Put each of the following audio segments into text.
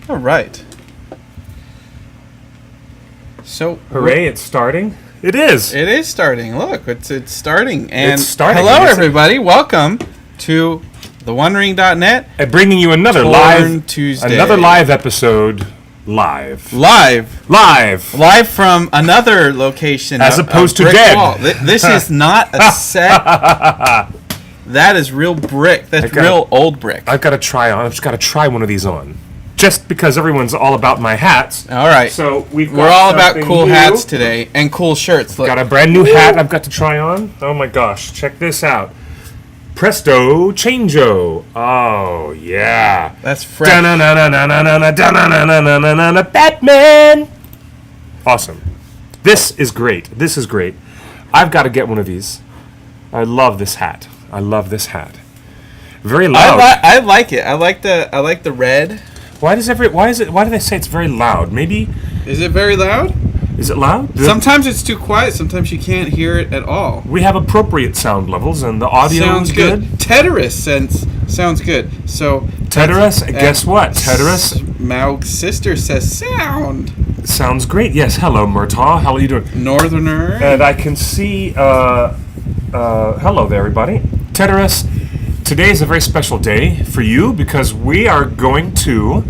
All right. So, hooray! It's starting. It is. It is starting. Look, it's starting. And it's starting. Hello, everybody. Welcome to TheOneRing.net. And bringing you another Tuesday. live episode. Live from another location. As opposed to dead. Wall. This is not a set. That is real brick. That's real old brick. I've got to try on. I've just got to try one of these on. Just because everyone's all about my hats. All right. So we're all about cool hats today and cool shirts. Look. Got a brand new hat I've got to try on. Oh my gosh. Check this out. Presto Changeo. Oh, yeah. That's fresh. Batman. Awesome. This is great. I've got to get one of these. I love this hat. Very loud. I like it. I like the red. Why do they say it's very loud? Maybe. Is it very loud? Is it loud? Sometimes it's too quiet. Sometimes you can't hear it at all. We have appropriate sound levels, and the audio sounds is good. Teterus sounds good. So Teterus, guess what? Teterus. Maug's sister says sound. Sounds great. Yes. Hello, Murtaugh. How are you doing? Northerner. And I can see. Hello there, everybody. Teterus. Today is a very special day for you because we are going to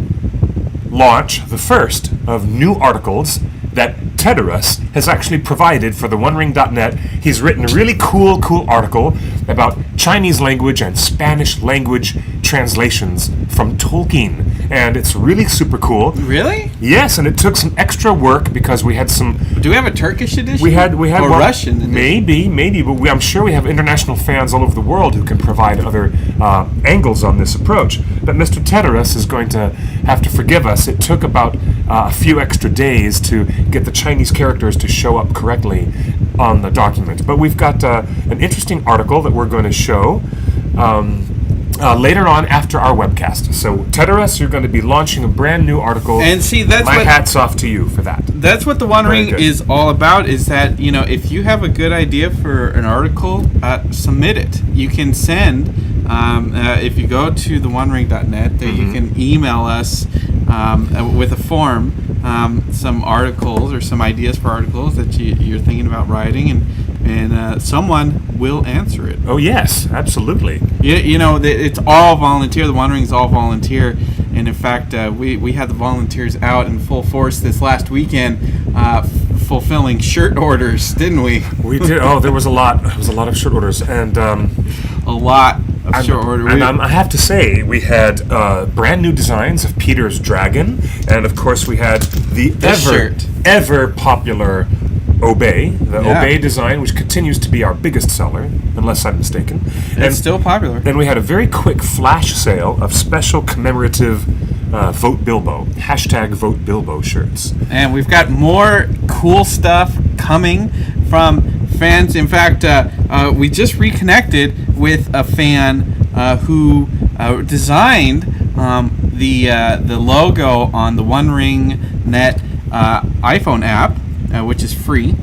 launch the first of new articles that Teterus has actually provided for TheOneRing.net. He's written a really cool article about Chinese language and Spanish language translations from Tolkien. And it's really super cool. Really? Yes, and it took some extra work because we had some... Do we have a Turkish edition? We had or Russian edition? Maybe, but I'm sure we have international fans all over the world who can provide other angles on this approach. But Mr. Teterus is going to have to forgive us. It took about a few extra days to get the Chinese characters to show up correctly on the document. But we've got an interesting article that we're going to show later on after our webcast. So, Teterus, you're going to be launching a brand new article. And see, that's hats off to you for that. That's what TheOneRing is all about, is that, if you have a good idea for an article, submit it. You can send, if you go to TheOneRing.net, you can email us with a form some articles or some ideas for articles that you're thinking about writing, and someone will answer it. Oh, yes, absolutely. It's all volunteer. TheOneRing is all volunteer. And in fact, we had the volunteers out in full force this last weekend fulfilling shirt orders, didn't we? We did. Oh, there was a lot. There was a lot of shirt orders. And a lot of shirt orders. And I have to say, we had brand new designs of Peter's Dragon. And, of course, we had the ever popular Obey, Obey design, which continues to be our biggest seller, unless I'm mistaken. And it's still popular. And we had a very quick flash sale of special commemorative Vote Bilbo, #Vote Bilbo shirts. And we've got more cool stuff coming from fans. In fact, we just reconnected with a fan who designed the logo on the TheOneRing.net iPhone app, which is free.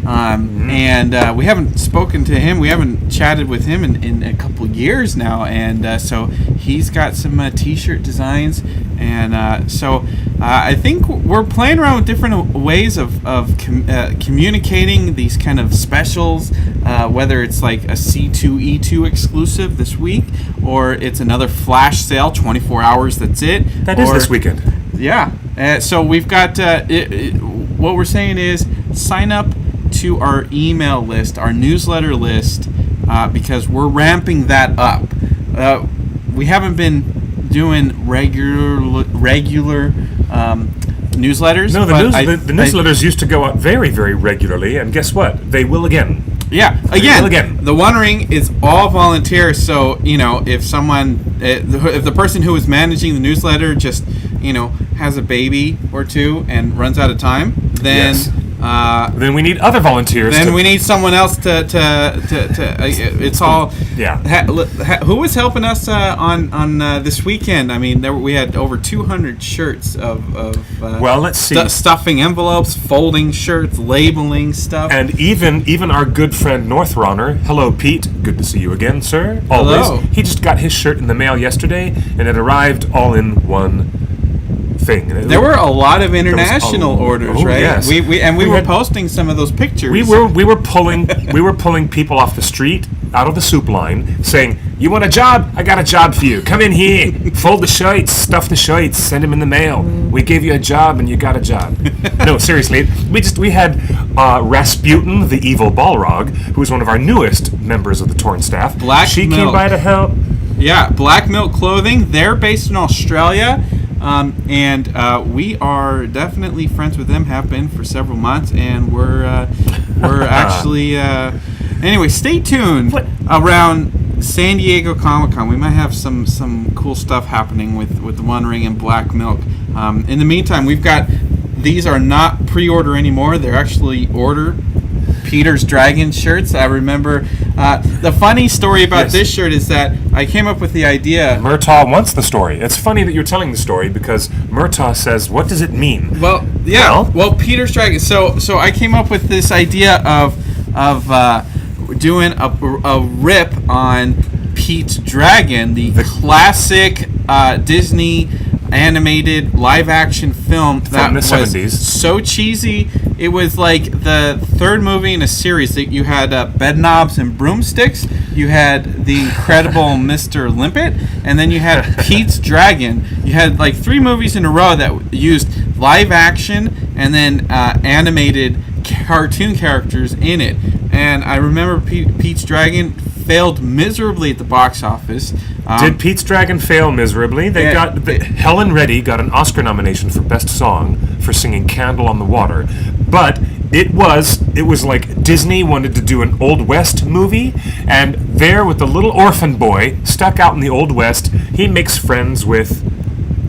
And we haven't spoken to him. We haven't chatted with him in a couple years now. And so he's got some T-shirt designs. And so I think we're playing around with different ways of communicating these kind of specials, whether it's like a C2E2 exclusive this week, or it's another flash sale, 24 hours, that's it. That is this weekend. Yeah. So we've got... what we're saying is sign up to our email list, our newsletter list, because we're ramping that up. We haven't been doing regular newsletters. No, the newsletters used to go out very, very regularly, and guess what? They will again. Yeah, again. The TheOneRing is all volunteer, so if the person who is managing the newsletter just has a baby or two and runs out of time, then then we need other volunteers. Then we need someone else to it's all. Yeah. Who was helping us on this weekend? I mean, we had over 200 shirts of well, let's see. Stuffing envelopes, folding shirts, labeling stuff, and even our good friend Northrunner. Hello, Pete. Good to see you again, sir. Always. Hello. He just got his shirt in the mail yesterday, and it arrived all in one thing. There were a lot of international orders, right? Yes. We were had, posting some of those pictures. We were pulling people off the street out of the soup line, saying, "You want a job? I got a job for you. Come in here, fold the shirts, stuff the shirts, send them in the mail. We gave you a job, and you got a job." No, seriously, we had Rasputin, the evil Balrog, who was one of our newest members of the Torn staff. She came by to help. Yeah, Black Milk Clothing. They're based in Australia, and we are definitely friends with them. Have been for several months, and we're actually. Anyway, stay tuned around San Diego Comic-Con. We might have some cool stuff happening with the One Ring and Black Milk. In the meantime, we've got these are not pre-order anymore. They're actually order. Peter's Dragon shirts. I remember the funny story about this shirt is that I came up with the idea. Murtaugh wants the story. It's funny that you're telling the story because Murtaugh says, "What does it mean?" Well, yeah. Well, Peter's Dragon. So I came up with this idea of doing a rip on Pete's Dragon, the classic Disney animated live-action film that from the was 70s. So cheesy. It was like the third movie in a series. That you had Bedknobs and Broomsticks, you had the incredible Mr. Limpet, and then you had Pete's Dragon. You had like 3 movies in a row that used live action and then animated cartoon characters in it. And I remember Pete's Dragon failed miserably at the box office. Did Pete's Dragon fail miserably? Helen Reddy got an Oscar nomination for Best Song for singing "Candle on the Water," but it was like Disney wanted to do an Old West movie, and there with the little orphan boy stuck out in the Old West, he makes friends with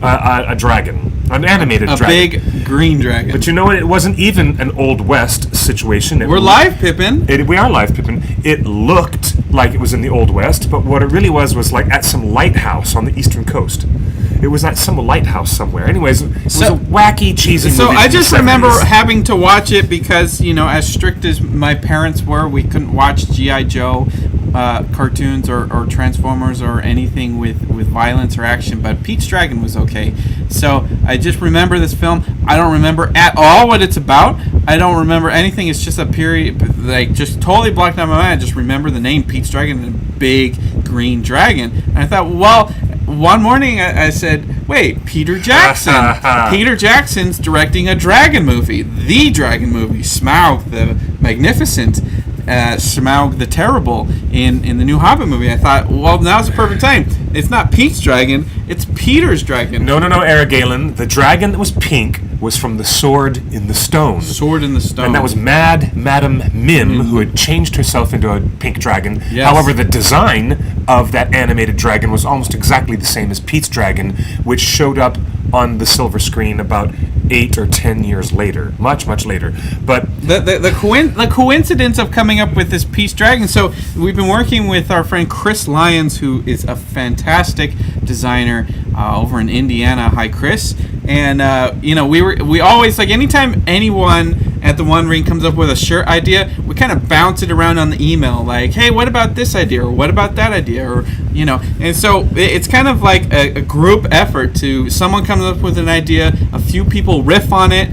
a dragon. An animated dragon. A big green dragon. But you know what? It wasn't even an Old West situation. We're live, Pippin. We are live, Pippin. It looked like it was in the Old West, but what it really was like at some lighthouse on the eastern coast. It was at some lighthouse somewhere. Anyways, it was a wacky, cheesy movie. So I just from the 70s. remember having to watch it because, as strict as my parents were, we couldn't watch G.I. Joe cartoons or Transformers or anything with violence or action, but Pete's Dragon was okay. So I just remember this film. I don't remember at all what it's about. I don't remember anything. It's just a period, like, just totally blocked out my mind. I just remember the name Pete's Dragon and a big green dragon. And I thought, well, one morning I said, wait, Peter Jackson. Peter Jackson's directing a dragon movie. The dragon movie. Smaug the Magnificent. Smaug the Terrible in the new Hobbit movie. I thought, well, now's the perfect time. It's not Pete's Dragon, it's Peter's Dragon. No, Aragalen. The dragon that was pink was from the Sword in the Stone. Sword in the Stone. And that was Mad Madam Mim, who had changed herself into a pink dragon. Yes. However, the design of that animated dragon was almost exactly the same as Pete's Dragon, which showed up on the silver screen about 8 or 10 years later, much later. But the coincidence of coming up with this Pete's Dragon. So we've been working with our friend Chris Lyons, who is a fantastic designer over in Indiana. Hi, Chris. And we always, like, anytime anyone at the One Ring comes up with a shirt idea, we kind of bounce it around on the email, like, hey, what about this idea, or what about that idea, or and so it's kind of like a group effort. To someone comes up with an idea, a few people riff on it,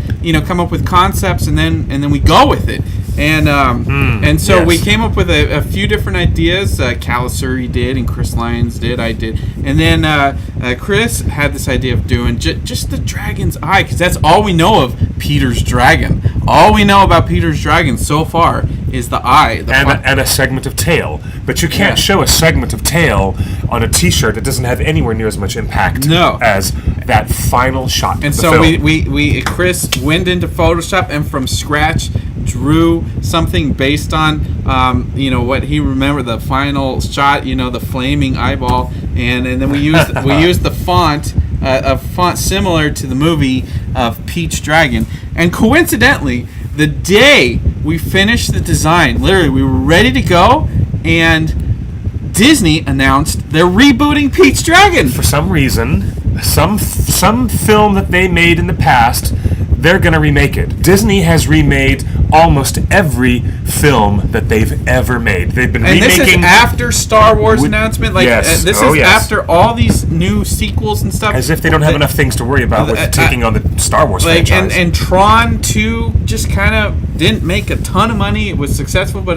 come up with concepts, and then we go with it. And so we came up with a few different ideas. Calasuri did, and Chris Lyons did, I did. And then Chris had this idea of doing just the dragon's eye, because that's all we know of Peter's Dragon. All we know about Peter's Dragon so far is the eye. And a segment of tail. But you can't show a segment of tail on a T-shirt that doesn't have anywhere near as much impact as that final shot. And so we Chris went into Photoshop and from scratch drew something based on what he remembered, the final shot, the flaming eyeball, and then we used the font, a font similar to the movie of Pete's Dragon. And coincidentally, the day we finished the design, literally we were ready to go, and Disney announced they're rebooting Pete's Dragon. For some reason, some film that they made in the past, they're going to remake it. Disney has remade almost every film that they've ever made. They've been And remaking. this is after Star Wars announcement. Like yes. this Oh, is yes. after all these new sequels and stuff. As if they don't have enough things to worry about with taking on the Star Wars franchise. And Tron 2 just kind of didn't make a ton of money. It was successful, but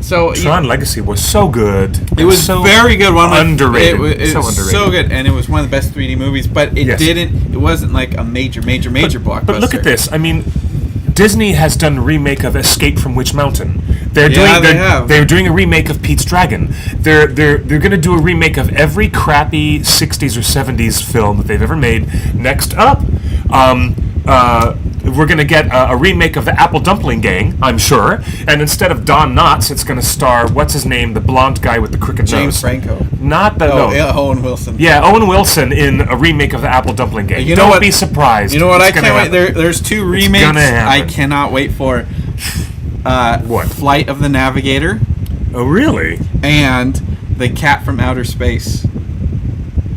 Tron Legacy was so good. It was so very good. Underrated. It was underrated. so good, and it was one of the best 3D movies. But it wasn't like a major blockbuster. But look at this. I mean, Disney has done a remake of Escape from Witch Mountain. They're doing a remake of Pete's Dragon. They're going to do a remake of every crappy 60s or 70s film that they've ever made. Next up, we're going to get a remake of the Apple Dumpling Gang, I'm sure. And instead of Don Knotts, it's going to star, what's his name, the blonde guy with the crooked nose. James Franco. Not the no. Yeah, Owen Wilson. Yeah, Owen Wilson in a remake of the Apple Dumpling Gang. Don't be surprised. You know what? I can't wait. There's 2 remakes I cannot wait for. What? Flight of the Navigator. Oh, really? And The Cat from Outer Space.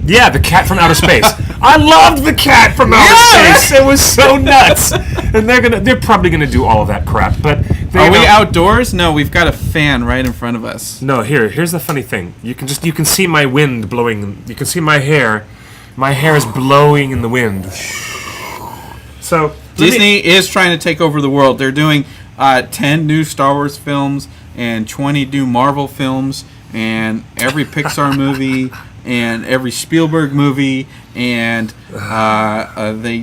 Yeah, The Cat from Outer Space. I loved The Cat from Outer Space. It was so nuts. And they're probably gonna do all of that crap. But are we outdoors? No, we've got a fan right in front of us. No, here's the funny thing. You can see my wind blowing. You can see my hair. My hair is blowing in the wind. So Disney is trying to take over the world. They're doing 10 new Star Wars films and 20 new Marvel films and every Pixar movie and every Spielberg movie, and now they're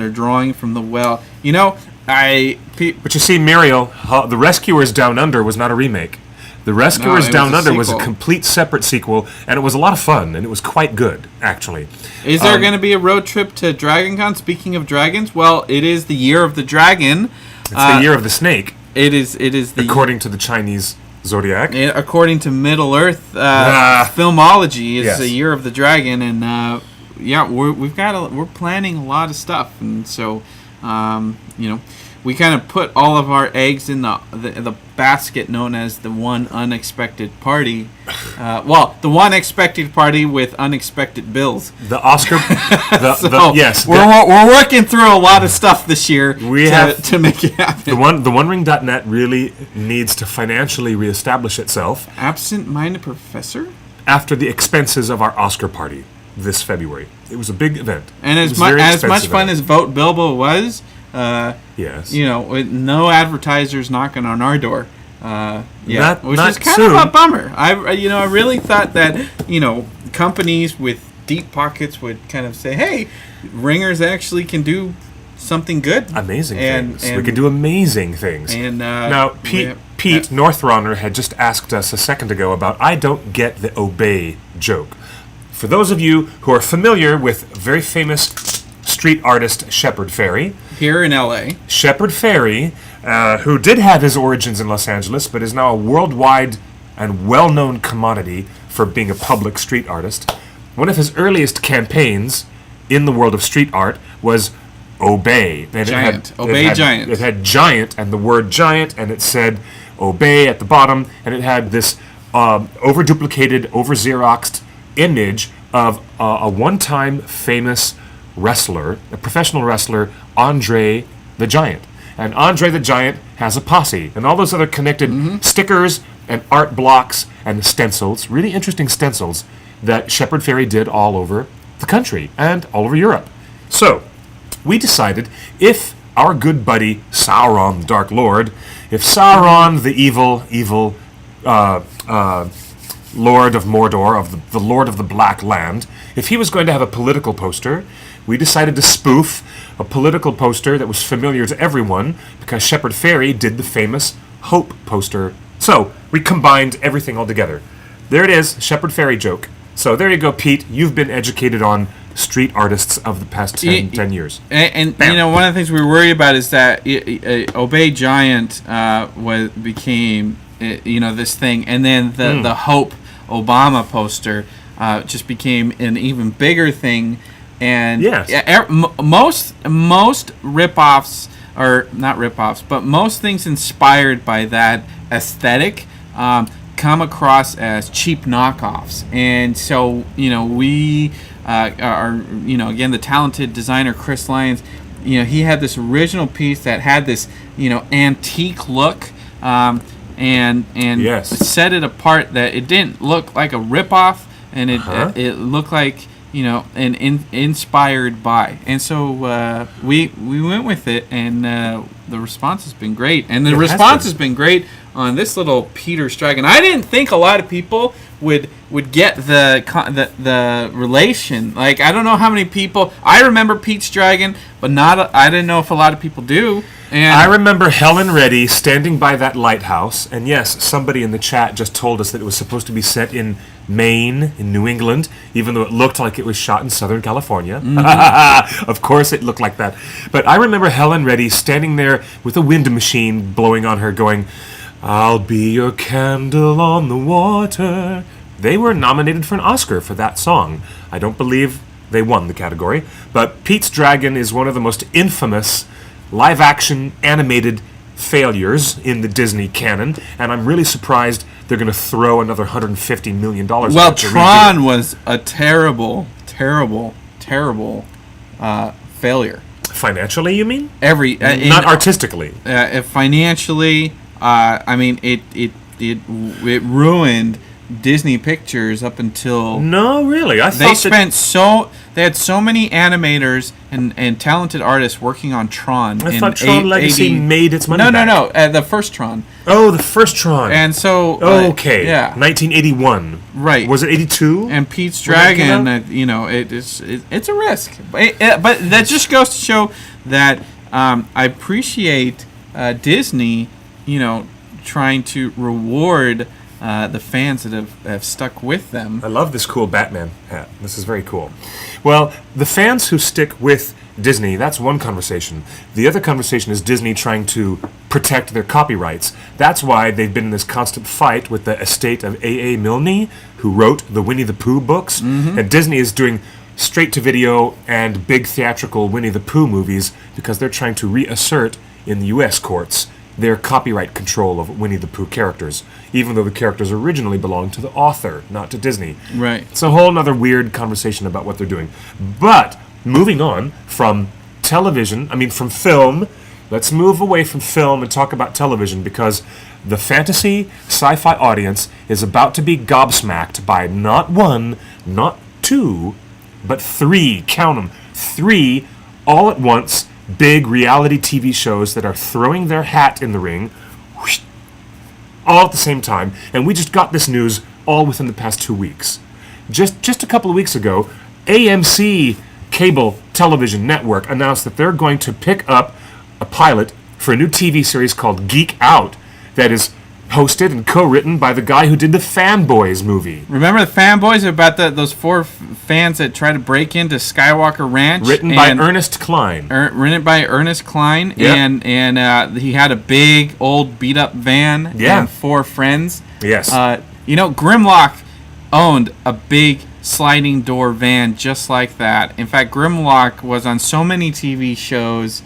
drawing from the well. You know, but you see, Muriel, The Rescuers Down Under was not a remake. The Rescuers Down Under was a complete separate sequel, and it was a lot of fun, and it was quite good, actually. Is there going to be a road trip to Dragon Con? Speaking of dragons, well, it is the year of the dragon. It's the year of the snake. It is the according to the Chinese zodiac. According to Middle Earth filmology, it's the year of the dragon, and we're planning a lot of stuff, and so we kind of put all of our eggs in the basket known as the One Unexpected Party. The One Expected Party with unexpected bills. The Oscar. We're working through a lot of stuff this year to make it happen. TheOneRing.net really needs to financially reestablish itself. Absent-minded professor? After the expenses of our Oscar party this February. It was a big event. And as much fun as Vote Bilbo was, yes, with no advertisers knocking on our door, which is kind soon. of a bummer. I really thought that companies with deep pockets would kind of say, "Hey, ringers actually can do something good, amazing things. We can do amazing things." And now, Pete Northrunner had just asked us a second ago about I don't get the obey joke. For those of you who are familiar with very famous street artist Shepard Fairey. Here in L.A. Shepard Fairey, who did have his origins in Los Angeles, but is now a worldwide and well-known commodity for being a public street artist. One of his earliest campaigns in the world of street art was Obey. And Giant. Giant. It had giant and the word giant, and it said Obey at the bottom, and it had this over-duplicated, over-Xeroxed image of a one-time famous wrestler, a professional wrestler, Andre the Giant. And Andre the Giant has a posse, and all those other connected stickers and art blocks and stencils, really interesting stencils, that Shepard Fairey did all over the country and all over Europe. So, we decided if our good buddy Sauron the Dark Lord, if Sauron the evil Lord of Mordor, the Lord of the Black Land, if he was going to have a political poster, we decided to spoof a political poster that was familiar to everyone because Shepard Fairey did the famous Hope poster. So, we combined everything all together. There it is, Shepard Fairey joke. So there you go, Pete. You've been educated on street artists of the past 10 years. And one of the things we were worried about is that Obey Giant became this thing, and then the Hope Obama poster just became an even bigger thing. And yes. most rip-offs, or not rip-offs, but most things inspired by that aesthetic come across as cheap knockoffs. And so, we are, again, the talented designer Chris Lyons he had this original piece that had this antique look, and Yes. set it apart. That it didn't look like a ripoff, and it looked like inspired by. And so we went with it, and the response has been great. And the response has been great on this little Peter's Dragon. I didn't think a lot of people would get the relation. Like, I don't know how many people. I remember Pete's Dragon, but I didn't know if a lot of people do. And I remember Helen Reddy standing by that lighthouse, and yes, somebody in the chat just told us that it was supposed to be set in Maine, in New England, even though it looked like it was shot in Southern California. Of course it looked like that. But I remember Helen Reddy standing there with a wind machine blowing on her, going, "I'll be your candle on the water." They were nominated for an Oscar for that song. I don't believe they won the category, but Pete's Dragon is one of the most infamous live-action animated failures in the Disney canon, and I'm really surprised they're going to throw another $150 million. Well, Tron was a terrible, terrible, terrible failure. Financially, you mean? Not artistically. Financially, I mean, it ruined Disney Pictures up until... No, really. They had so many animators and talented artists working on Tron. I thought Tron Legacy made its money back. No, the first Tron. Oh, the first Tron. And so... okay. Yeah. 1981. Right. Was it 82? And Pete's Dragon, it's a risk. But that just goes to show that I appreciate Disney, trying to reward the fans that have stuck with them. I love this cool Batman hat. This is very cool. Well, the fans who stick with Disney, that's one conversation. The other conversation is Disney trying to protect their copyrights. That's why they've been in this constant fight with the estate of A.A. Milne, who wrote the Winnie the Pooh books. Mm-hmm. And Disney is doing straight-to-video and big theatrical Winnie the Pooh movies because they're trying to reassert in the U.S. courts their copyright control of Winnie the Pooh characters, even though the characters originally belonged to the author, not to Disney. Right. It's a whole other weird conversation about what they're doing. But moving on from from film, let's move away from film and talk about television, because the fantasy sci-fi audience is about to be gobsmacked by not one, not two, but three, count them, three all at once big reality TV shows that are throwing their hat in the ring whoosh, all at the same time. And we just got this news all within the past 2 weeks. Just a couple of weeks ago, AMC cable television network announced that they're going to pick up a pilot for a new TV series called Geek Out that is hosted and co-written by the guy who did the Fanboys movie. Remember the Fanboys, about those four fans that try to break into Skywalker Ranch? Written by Ernest Cline. Written by Ernest Cline, yep. and he had a big old beat up van and four friends. Yes. Grimlock owned a big sliding door van just like that. In fact, Grimlock was on so many TV shows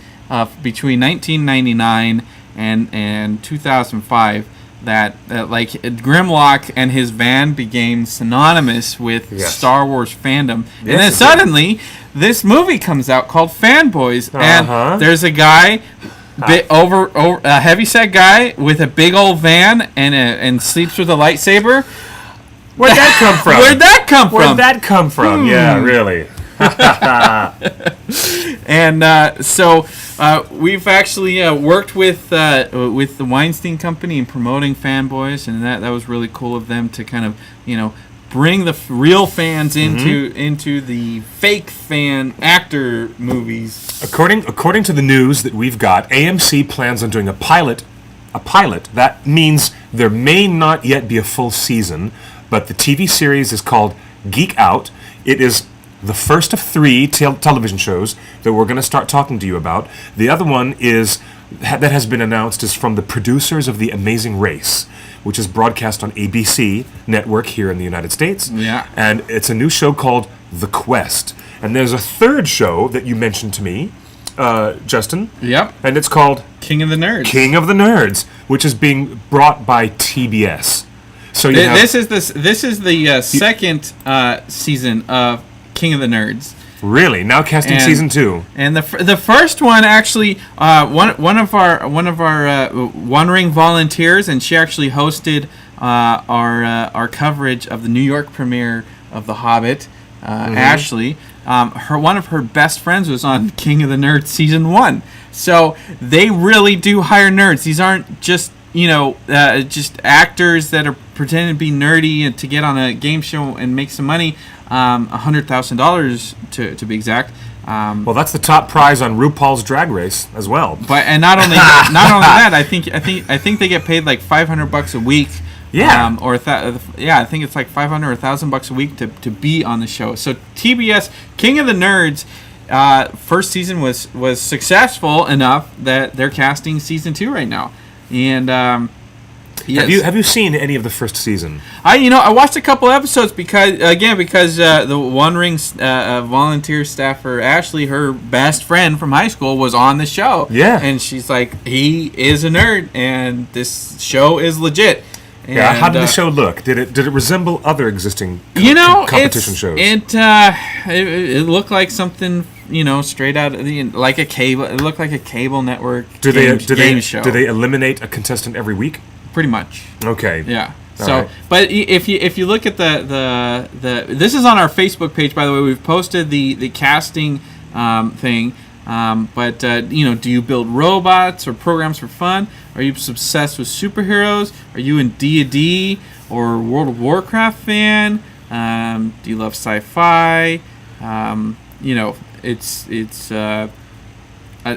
between 1999 and 2005 that like Grimlock and his van became synonymous with Star Wars fandom. Yes, and then suddenly this movie comes out called Fanboys, and there's a guy, a heavyset guy with a big old van and sleeps with a lightsaber. Where'd that come from? Where'd that come from? Where'd that come from? Yeah, really. And so we've actually worked with the Weinstein Company in promoting Fanboys, and that was really cool of them to kind of bring the real fans into the fake fan actor movies. According to the news that we've got, AMC plans on doing a pilot. That means there may not yet be a full season, but the TV series is called Geek Out. It is the first of three television shows that we're going to start talking to you about. The other one that has been announced is from the producers of The Amazing Race, which is broadcast on ABC network here in the United States. Yeah. And it's a new show called The Quest. And there's a third show that you mentioned to me, Justin. Yep. And it's called King of the Nerds. King of the Nerds, which is being brought by TBS. So this is the second season of King of the Nerds. Really? Now casting And- season 2. And the first one actually, one of our OneRing volunteers, and she actually hosted our coverage of the New York premiere of The Hobbit. Ashley, one of her best friends was on King of the Nerds season 1. So they really do hire nerds. These aren't just just actors that are pretending to be nerdy and to get on a game show and make some money. $100,000 to be exact. Well, that's the top prize on RuPaul's Drag Race as well. But not only that, I think they get paid like $500 a week. Yeah. I think it's like $500 or $1,000 a week to be on the show. So TBS King of the Nerds first season was successful enough that they're casting season 2 right now. And yes. Have you seen any of the first season? I watched a couple episodes because the OneRing volunteer staffer Ashley, her best friend from high school, was on the show. Yeah. And she's like, he is a nerd, and this show is legit. Yeah. And, How did the show look? Did it resemble other existing competition shows? It looked like something straight out of like a cable. It looked like a cable network game show. Do they eliminate a contestant every week? Pretty much. Okay. Yeah. All So, right. but if you look at the this is on our Facebook page, by the way. We've posted the casting thing. Do you build robots or programs for fun? Are you obsessed with superheroes? Are you in D&D or World of Warcraft fan? Do you love sci-fi? It's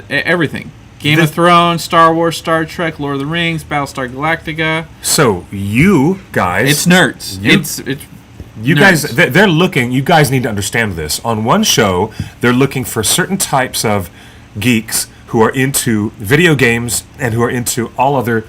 everything. Game of Thrones, Star Wars, Star Trek, Lord of the Rings, Battlestar Galactica. So you guys, It's nerds. It's you nerds. guys, they're looking. You guys need to understand this. On one show, they're looking for certain types of geeks who are into video games and who are into all other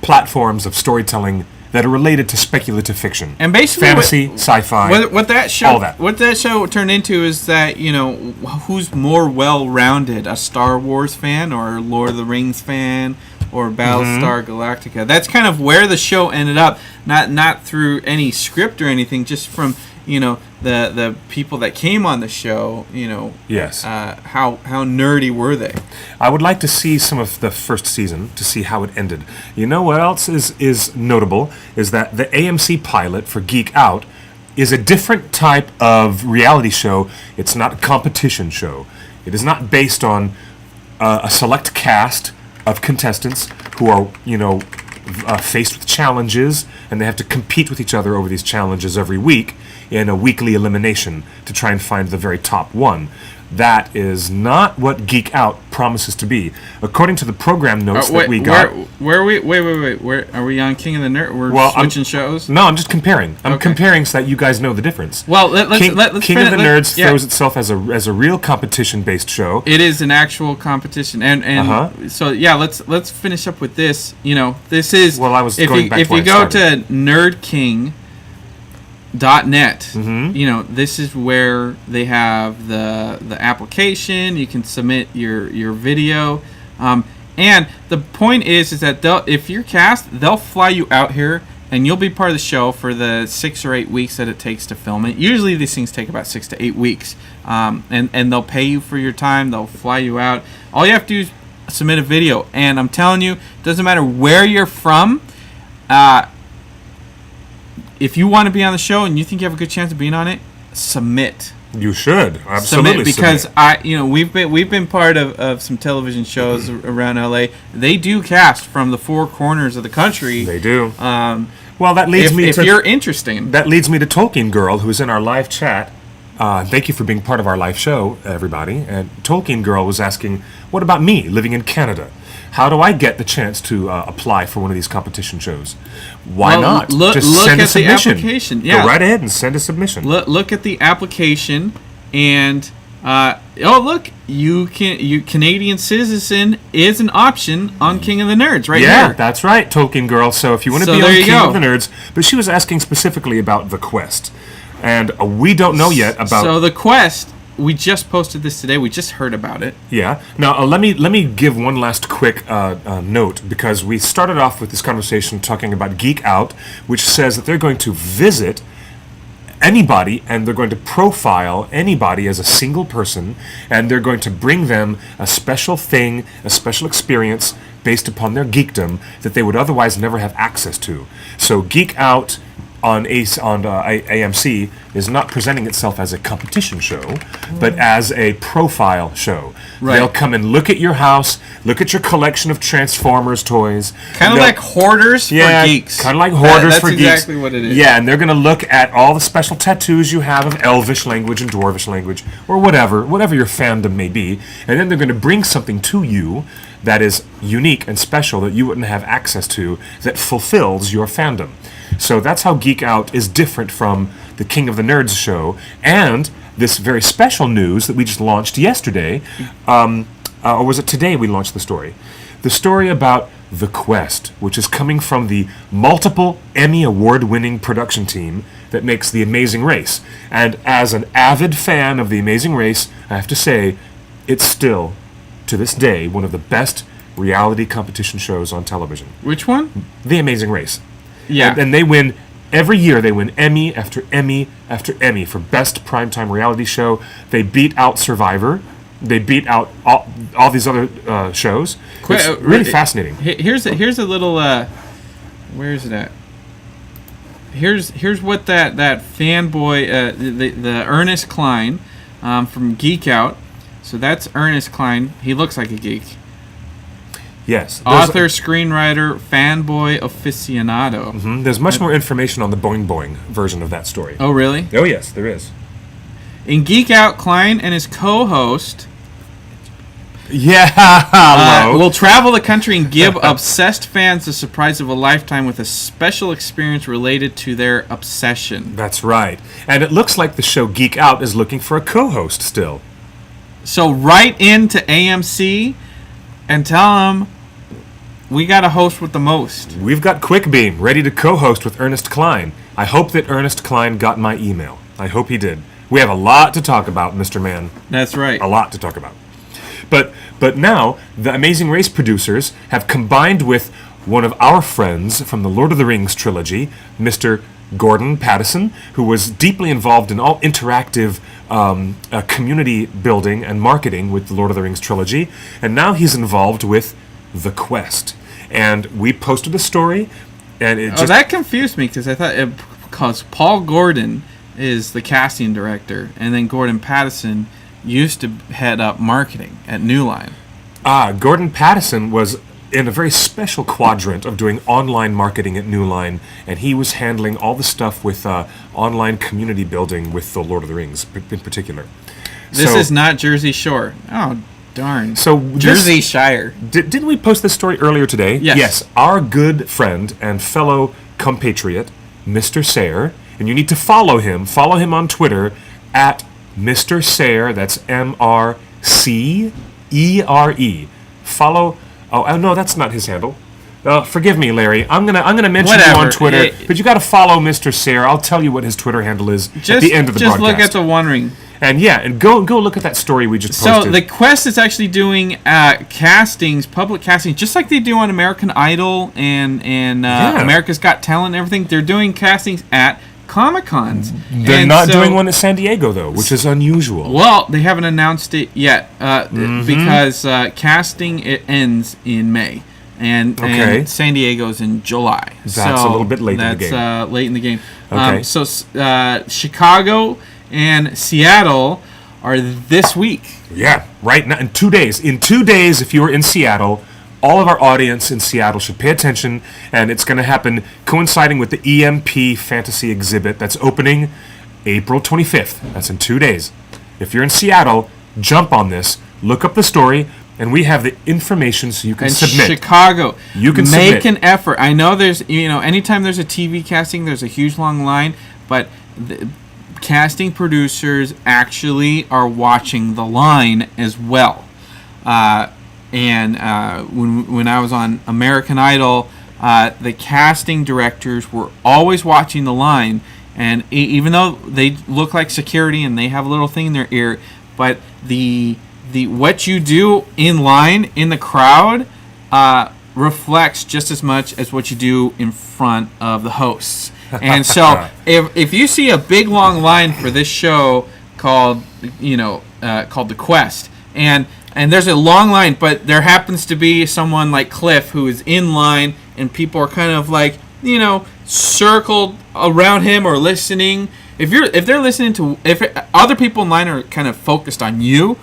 platforms of storytelling that are related to speculative fiction And basically fantasy, sci-fi. what that show all that. What that show turned into is that who's more well-rounded, a Star Wars fan or a Lord of the Rings fan or Battlestar Galactica. That's kind of where the show ended up, not through any script or anything, just from the people that came on the show. Yes. How nerdy were they? I would like to see some of the first season to see how it ended. You know what else is notable is that the AMC pilot for Geek Out is a different type of reality show. It's not a competition show. It is not based on a select cast of contestants who are, faced with challenges, and they have to compete with each other over these challenges every week in a weekly elimination to try and find the very top one. That is not what Geek Out promises to be. According to the program notes that we got... Wait, where are we on King of the Nerd? We're switching shows? No, I'm just comparing. I'm Okay. comparing so that you guys know the difference. Well, let's King of the Nerds yeah. throws itself as a real competition-based show. It is an actual competition, and so yeah, let's finish up with this. This is Well, I was if going you back if to where you I go started. to nerdking.net, Mm-hmm. this is where they have the application. You can submit your video, and the point is that if you're cast, they'll fly you out here. And you'll be part of the show for the 6 or 8 weeks that it takes to film it. Usually these things take about 6 to 8 weeks. And they'll pay you for your time. They'll fly you out. All you have to do is submit a video. And I'm telling you, it doesn't matter where you're from. If you want to be on the show and you think you have a good chance of being on it, submit. You should absolutely because submit. we've been part of some television shows around LA. They do cast from the 4 corners of the country. They do. Well, that leads me if to you're interested. that leads me to Tolkien Girl, who's in our live chat. Thank you for being part of our live show, everybody. And Tolkien Girl was asking, "What about me living in Canada? How do I get the chance to apply for one of these competition shows? Why Well, not? look send a at the submission. application. Yeah. Go right ahead and send a submission. Look at the application, and you Canadian citizen is an option on King of the Nerds right Yeah, here. that's right, Tolkien Girl. So if you want to So be on there you King go. of the Nerds, but she was asking specifically about the quest, and we don't know yet about. So the quest, we just posted this today. We just heard about it. Yeah. Now let me give one last quick note, because we started off with this conversation talking about Geek Out, which says that they're going to visit anybody, and they're going to profile anybody as a single person, and they're going to bring them a special thing, a special experience based upon their geekdom that they would otherwise never have access to. So Geek Out on AMC is not presenting itself as a competition show, but as a profile show. Right. They'll come and look at your house, look at your collection of Transformers toys. Kind of like hoarders for geeks. Kind of like hoarders for geeks. That's exactly what it is. Yeah, and they're going to look at all the special tattoos you have of Elvish language and Dwarvish language, or whatever your fandom may be, and then they're going to bring something to you that is unique and special that you wouldn't have access to, that fulfills your fandom. So that's how Geek Out is different from the King of the Nerds show, and this very special news that we just launched yesterday, or was it today we launched the story? The story about The Quest, which is coming from the multiple Emmy Award-winning production team that makes The Amazing Race. And as an avid fan of The Amazing Race, I have to say, it's still, to this day, one of the best reality competition shows on television. Which one? The Amazing Race. Yeah. And they win, every year they win Emmy after Emmy after Emmy for Best Primetime Reality Show. They beat out Survivor. They beat out all these other shows. It's really fascinating. Here's a little, where is it at? Here's what that fanboy, the Ernest Klein from Geek Out. So that's Ernest Klein. He looks like a geek. Yes. Author, screenwriter, fanboy, aficionado. Mm-hmm. There's much more information on the Boing Boing version of that story. Oh, really? Oh, yes, there is. In Geek Out, Klein and his co-host will travel the country and give obsessed fans the surprise of a lifetime with a special experience related to their obsession. That's right. And it looks like the show Geek Out is looking for a co-host still. So write into AMC and tell them we got a host with the most. We've got QuickBeam ready to co-host with Ernest Klein. I hope that Ernest Klein got my email. I hope he did. We have a lot to talk about, Mr. Man. That's right. A lot to talk about. But now, the Amazing Race producers have combined with one of our friends from the Lord of the Rings trilogy, Mr. Gordon Pattison, who was deeply involved in all interactive community building and marketing with the Lord of the Rings trilogy, and now he's involved with The Quest. And we posted a story, and that confused me because I thought because Paul Gordon is the casting director, and then Gordon Pattison used to head up marketing at New Line. Gordon Pattison was in a very special quadrant of doing online marketing at New Line, and he was handling all the stuff with online community building with the Lord of the Rings in particular. This is not Jersey Shore. Oh, darn. So Jersey Shire. Didn't we post this story earlier today? Yes. Yes. Our good friend and fellow compatriot, Mr. Sayer, and you need to follow him. Follow him on Twitter at Mr. Sayer. That's MrCere. Follow. Oh no, that's not his handle. Forgive me, Larry. I'm gonna mention you on Twitter, but you got to follow Mr. Sayer. I'll tell you what his Twitter handle is at the end of the broadcast. Just look at TheOneRing. And go look at that story we just posted. So the Quest is actually doing castings, public castings, just like they do on American Idol and America's Got Talent and everything. They're doing castings at Comic-Cons. They're not doing one at San Diego, though, which is unusual. Well, they haven't announced it yet because casting it ends in May. And San Diego's in July. That's a little bit late in the game. That's late in the game. Okay. So Chicago and Seattle are this week. Yeah, right now, in 2 days. In 2 days, if you are in Seattle, all of our audience in Seattle should pay attention, and it's going to happen coinciding with the EMP Fantasy Exhibit that's opening April 25th. That's in 2 days. If you're in Seattle, jump on this, look up the story, and we have the information so you can submit. Chicago, you can make submit. an effort. I know there's, anytime there's a TV casting, there's a huge long line, but the casting producers actually are watching the line as well. And when I was on American Idol, the casting directors were always watching the line, and even though they look like security and they have a little thing in their ear, but the what you do in line in the crowd reflects just as much as what you do in front of the hosts. And so if you see a big long line for this show called called The Quest, and there's a long line, but there happens to be someone like Cliff who is in line, and people are kind of like circled around him or listening. If they're listening to, other people in line are kind of focused on you,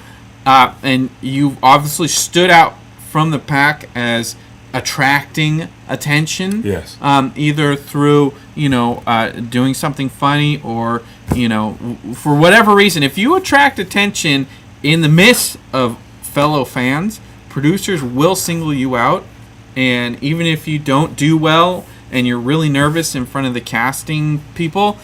and you've obviously stood out from the pack as attracting attention. Yes. Either through doing something funny or for whatever reason. If you attract attention in the midst of fellow fans, producers will single you out, and even if you don't do well and you're really nervous in front of the casting people,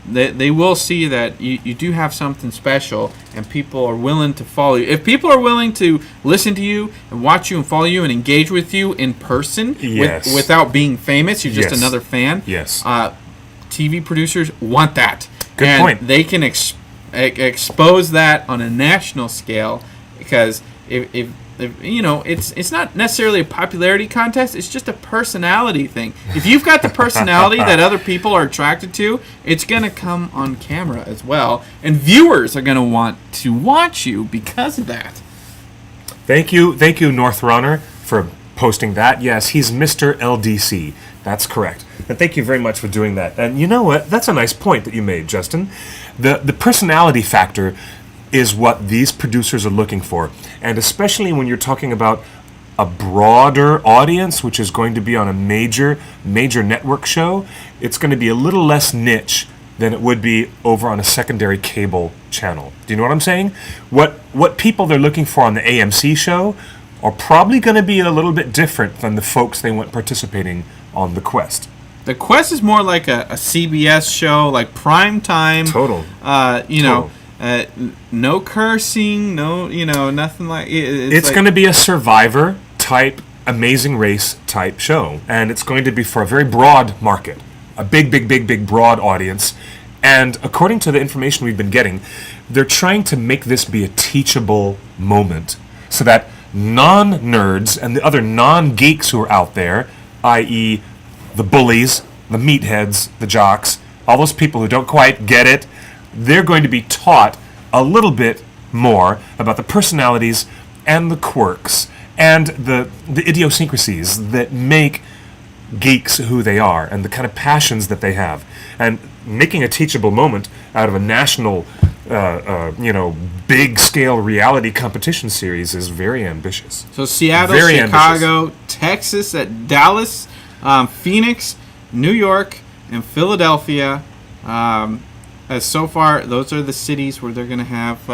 they will see that you do have something special, and people are willing to follow you. If people are willing to listen to you and watch you and follow you and engage with you in person, yes, without being famous, you're just yes, another fan. Yes. TV producers want that. Good point. They can expose that on a national scale, because if it's not necessarily a popularity contest, it's just a personality thing. If you've got the personality that other people are attracted to, it's going to come on camera as well, and viewers are going to want to watch you because of that. Thank you, NorthRunner, for posting that. Yes, he's Mr. LDC. That's correct. And thank you very much for doing that. And you know what? That's a nice point that you made, Justin. The personality factor is what these producers are looking for. And especially when you're talking about a broader audience, which is going to be on a major network show, it's going to be a little less niche than it would be over on a secondary cable channel. Do you know what I'm saying? What people they're looking for on the AMC show are probably going to be a little bit different than the folks they want participating on The Quest. The Quest is more like a CBS show, like prime time. Total. No cursing, nothing like it. It's going to be a Survivor type, Amazing Race type show, and it's going to be for a very broad market, a big broad audience. And according to the information we've been getting, they're trying to make this be a teachable moment, so that non-nerds and the other non-geeks who are out there, i.e. the bullies, the meatheads, the jocks, all those people who don't quite get it, they're going to be taught a little bit more about the personalities and the quirks and the idiosyncrasies that make geeks who they are, and the kind of passions that they have. And making a teachable moment out of a national, big-scale reality competition series is very ambitious. So Seattle, very Chicago, ambitious. Texas, at Dallas, Phoenix, New York, and Philadelphia. As so far, those are the cities where they're going to have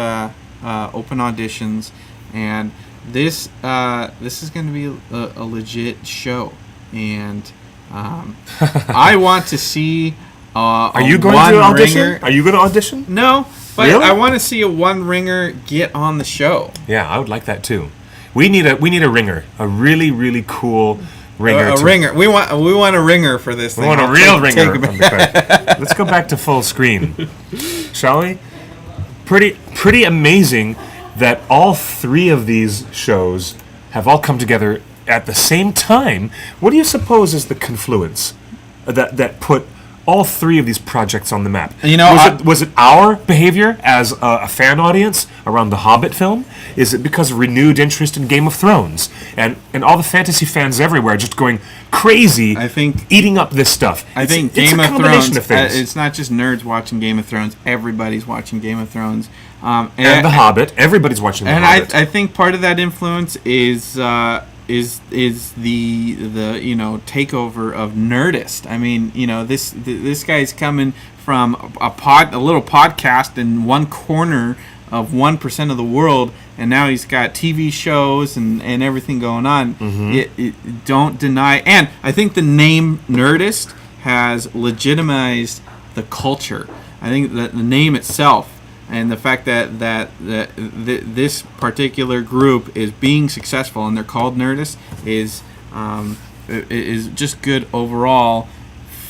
open auditions, and this is going to be a legit show. And I want to see. Are you going to audition? Ringer. Are you going to audition? No, but really? I want to see a one ringer get on the show. Yeah, I would like that too. We need a ringer, a really cool ringer. A ringer. We want a ringer for this thing. We want a real ringer. Let's go back to full screen, shall we? Pretty amazing that all three of these shows have all come together at the same time. What do you suppose is the confluence that put all three of these projects on the map? Was it our behavior as a fan audience around the Hobbit film? Is it because of renewed interest in Game of Thrones and all the fantasy fans everywhere just going crazy? I think eating up this stuff. I think Game of Thrones. It's not just nerds watching Game of Thrones. Everybody's watching Game of Thrones. And The Hobbit. Everybody's watching The Hobbit. And I think part of that influence is the takeover of Nerdist. I mean, this guy's coming from a little podcast in one corner of 1% of the world, and now he's got TV shows and everything going on. Mm-hmm. Don't deny, and I think the name Nerdist has legitimized the culture. I think that the name itself and the fact that this particular group is being successful and they're called Nerdist is just good overall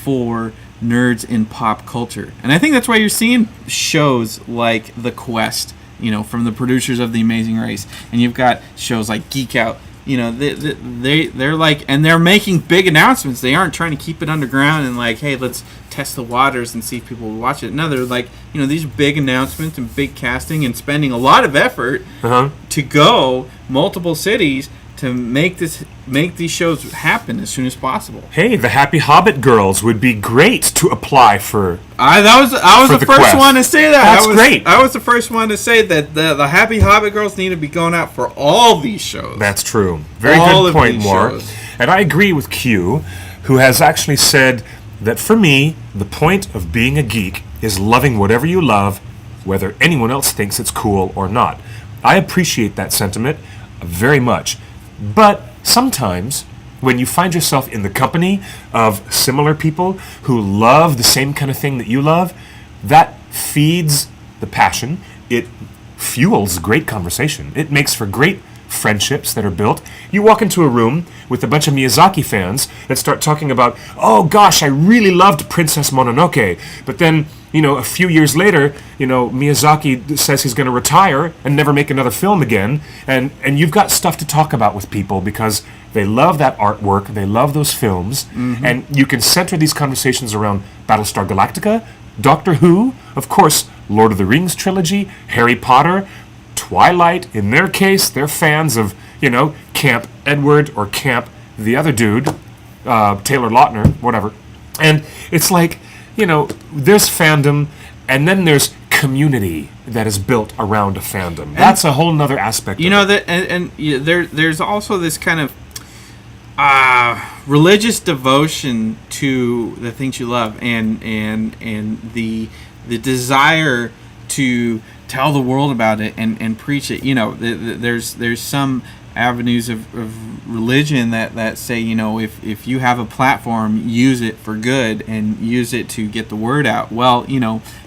for nerds in pop culture. And I think that's why you're seeing shows like The Quest, from the producers of The Amazing Race. And you've got shows like Geek Out, they're like, and they're making big announcements. They aren't trying to keep it underground and like, hey, let's test the waters and see if people will watch it. No, they're like, these are big announcements and big casting and spending a lot of effort to go multiple cities to make these shows happen as soon as possible. Hey, the Happy Hobbit girls would be great to apply for. I was the first quest. one to say that. That's great. I was the first one to say that the Happy Hobbit girls need to be going out for all these shows. That's true. Very good point, Moore. And I agree with Q, who has actually said that for me, the point of being a geek is loving whatever you love, whether anyone else thinks it's cool or not. I appreciate that sentiment very much. But sometimes, when you find yourself in the company of similar people who love the same kind of thing that you love, that feeds the passion. It fuels great conversation. It makes for great friendships that are built. You walk into a room with a bunch of Miyazaki fans that start talking about, oh gosh, I really loved Princess Mononoke, but then, a few years later, Miyazaki says he's going to retire and never make another film again, and you've got stuff to talk about with people because they love that artwork, they love those films, and you can center these conversations around Battlestar Galactica, Doctor Who, of course, Lord of the Rings trilogy, Harry Potter, Twilight. In their case, they're fans of, Camp Edward or Camp the other dude, Taylor Lautner, whatever. And it's like, there's fandom, and then there's community that is built around a fandom. That's a whole nother aspect of it. There's also this kind of religious devotion to the things you love, and the desire to tell the world about it and preach it. There's some avenues of religion that say, if you have a platform, use it for good and use it to get the word out. Well,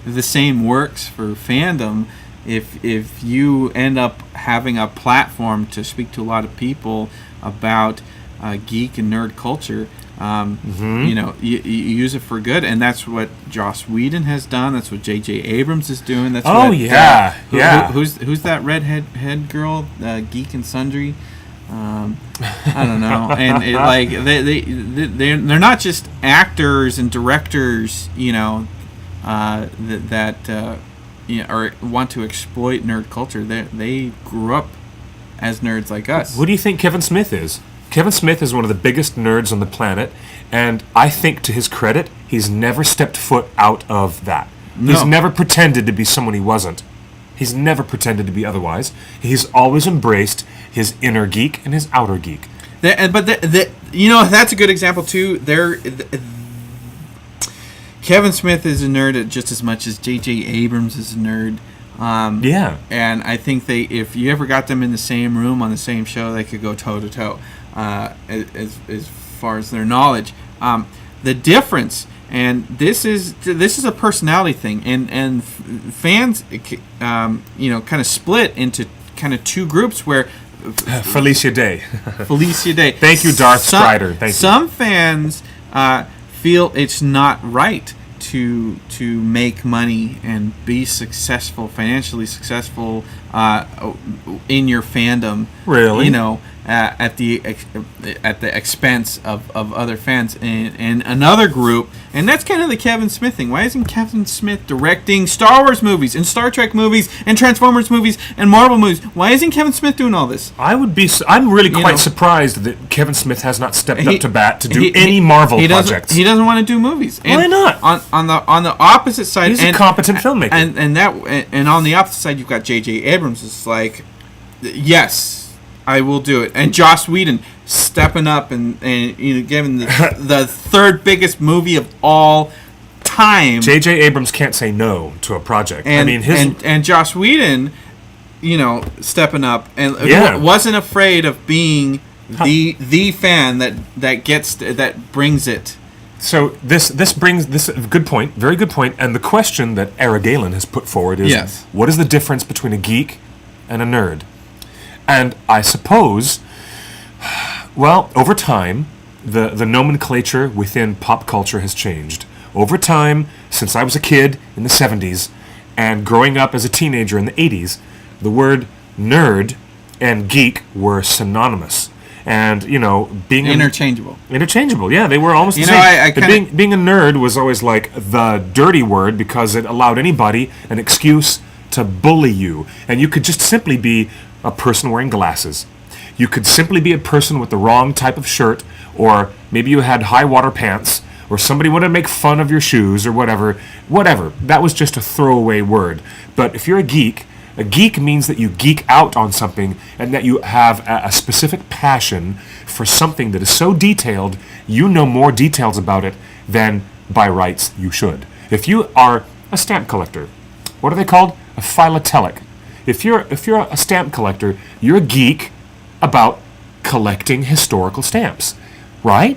the same works for fandom. If you end up having a platform to speak to a lot of people about geek and nerd culture, you use it for good, and that's what Joss Whedon has done. That's what J.J. Abrams is doing. That's who's that redhead head girl, Geek and Sundry? I don't know. And they're not just actors and directors, that or want to exploit nerd culture. They grew up as nerds like us. What do you think Kevin Smith is? Kevin Smith is one of the biggest nerds on the planet, and I think, to his credit, he's never stepped foot out of that. No. He's never pretended to be someone he wasn't. He's never pretended to be otherwise. He's always embraced his inner geek and his outer geek. That's a good example, too. Kevin Smith is a nerd just as much as J.J. Abrams is a nerd. And I think if you ever got them in the same room on the same show, they could go toe to toe as far as their knowledge. The difference, and this is a personality thing, and fans, kind of split into kind of two groups where. Felicia Day. Thank you, Darth Strider. Thank you. Some fans feel it's not right to make money and be successful, financially successful in your fandom. Really? At the expense of other fans, and another group, and that's kind of the Kevin Smith thing. Why isn't Kevin Smith directing Star Wars movies and Star Trek movies and Transformers movies and Marvel movies? Why isn't Kevin Smith doing all this? I'm really quite surprised that Kevin Smith has not stepped up to bat to do any Marvel projects. He doesn't want to do movies. And why not? On the opposite side, he's a competent filmmaker, and on the opposite side, you've got J.J. Abrams. It's like, yes, I will do it. And Joss Whedon stepping up and giving the third biggest movie of all time. J.J. Abrams can't say no to a project. And Joss Whedon, stepping up and wasn't afraid of being the fan that brings it. So this brings this good point, very good point. And the question that Ara Galen has put forward is, what is the difference between a geek and a nerd? And I suppose, well, over time, the nomenclature within pop culture has changed. Over time, since I was a kid in the 70s and growing up as a teenager in the 80s, the word nerd and geek were synonymous. and being Interchangeable. Interchangeable, yeah, they were almost the You know, same. Being a nerd was always like the dirty word because it allowed anybody an excuse to bully you, and you could just simply be a person wearing glasses. You could simply be a person with the wrong type of shirt, or maybe you had high water pants, or somebody wanted to make fun of your shoes, or whatever. That was just a throwaway word. But if you're a geek means that you geek out on something and that you have a specific passion for something that is so detailed, you know more details about it than by rights you should. If you are a stamp collector, what are they called? A philatelic. If you're a stamp collector, you're a geek about collecting historical stamps, right?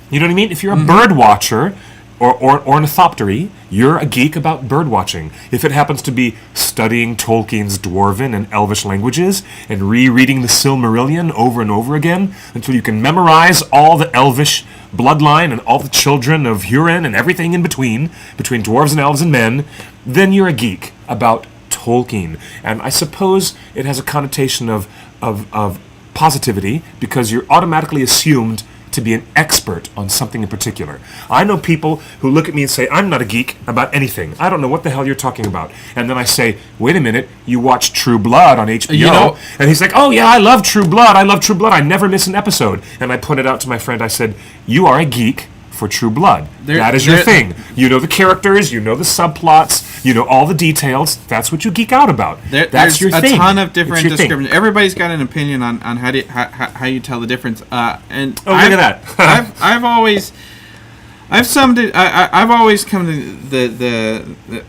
You know what I mean? If you're a bird watcher or ornithoptery, you're a geek about bird watching. If it happens to be studying Tolkien's Dwarven and Elvish languages and rereading the Silmarillion over and over again until you can memorize all the Elvish bloodline and all the children of Hurin and everything in between dwarves and elves and men, then you're a geek about Tolkien. And I suppose it has a connotation of positivity because you're automatically assumed to be an expert on something in particular. I know people who look at me and say, I'm not a geek about anything. I don't know what the hell you're talking about. And then I say, wait a minute, you watch True Blood on HBO. And he's like, oh yeah, I love True Blood. I never miss an episode. And I pointed out to my friend, I said, you are a geek for True Blood. That is your thing. You know the characters, you know the subplots, you know all the details. That's what you geek out about. That's your thing. There's a ton of different descriptions. Everybody's got an opinion on how you tell the difference. And look at that. I've always come to the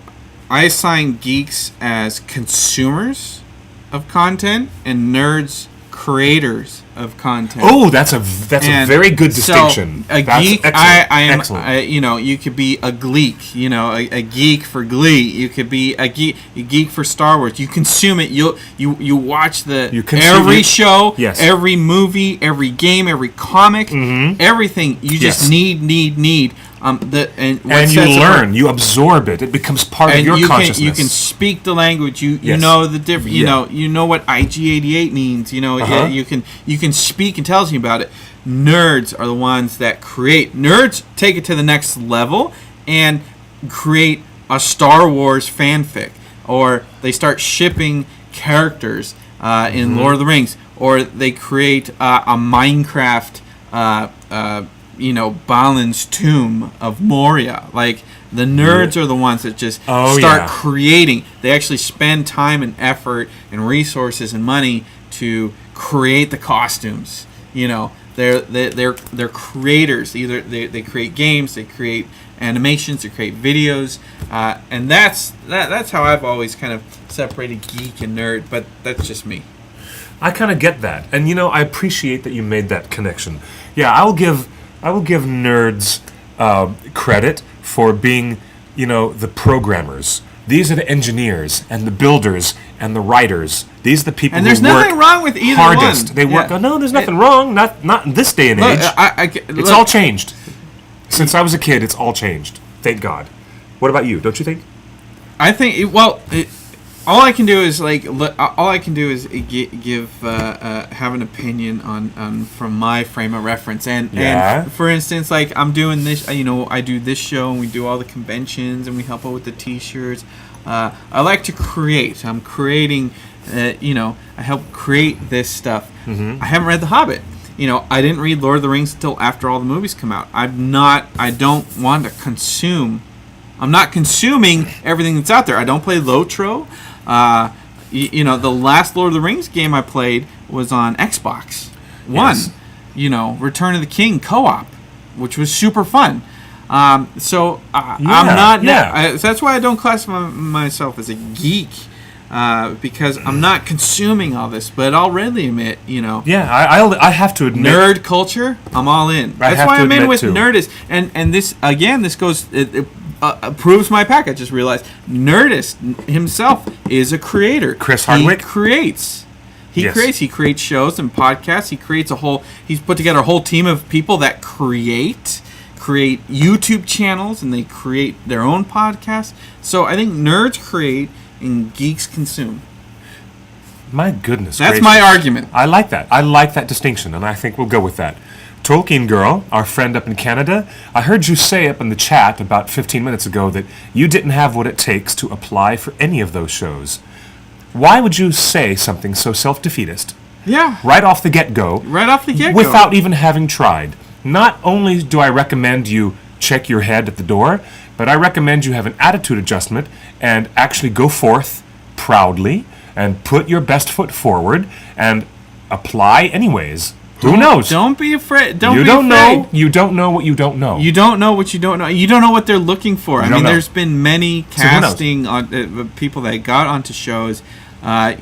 I assign geeks as consumers of content and nerds creators of content. Oh, that's a very good distinction. So that's geek, excellent. I am. Excellent. You could be a gleek. A geek for Glee. You could be a geek for Star Wars. You consume it. You watch every show, yes. Every movie, every game, every comic, everything. You just need. And you learn, you absorb it. It becomes part of your consciousness. You can speak the language. You know the different. You know what IG-88 means. You can speak and tell us about it. Nerds are the ones that create. Nerds take it to the next level and create a Star Wars fanfic, or they start shipping characters in Lord of the Rings, or they create a Minecraft. Balin's Tomb of Moria. Like, the nerds are the ones that just start creating. They actually spend time and effort and resources and money to create the costumes. They're creators. Either they create games, they create animations, they create videos, and that's how I've always kind of separated geek and nerd. But that's just me. I kind of get that, and I appreciate that you made that connection. Yeah, I will give nerds credit for being, the programmers. These are the engineers and the builders and the writers. These are the people and there's who work nothing wrong with either hardest. one. They work. Yeah. No, there's nothing wrong. Not in this day and age. It's all changed. Since I was a kid, it's all changed. Thank God. What about you? Don't you think? I think. All I can do is give have an opinion on from my frame of reference, and for instance, like, I'm doing this, I do this show and we do all the conventions and we help out with the T-shirts. I like to create. I'm creating. I help create this stuff. I haven't read The Hobbit. I didn't read Lord of the Rings until after all the movies come out. I don't want to consume. I'm not consuming everything that's out there. I don't play Lotro. The last Lord of the Rings game I played was on Xbox One. Yes. Return of the King co-op, which was super fun. I'm not. That's why I don't classify myself as a geek, because I'm not consuming all this. But I'll readily admit, I have to admit, nerd culture, I'm all in. That's why I'm in with Nerdist, and this again. This goes. It proves my pack. I just realized Nerdist himself is a creator. Chris Hardwick creates. He creates shows and podcasts. He's put together a whole team of people that create YouTube channels, and they create their own podcasts. So I think nerds create and geeks consume. My goodness That's gracious. my argument. I like that. I like that distinction, and I think we'll go with that. Tolkien Girl, our friend up in Canada, I heard you say up in the chat about 15 minutes ago that you didn't have what it takes to apply for any of those shows. Why would you say something so self-defeatist? Yeah. Right off the get-go. Right off the get-go. Without even having tried. Not only do I recommend you check your head at the door, but I recommend you have an attitude adjustment and actually go forth proudly and put your best foot forward and apply anyways. Who knows? Don't be afraid. You don't know. You don't know what you don't know. You don't know what you don't know. You don't know what they're looking for. I mean, there's been many casting on people that got onto shows. I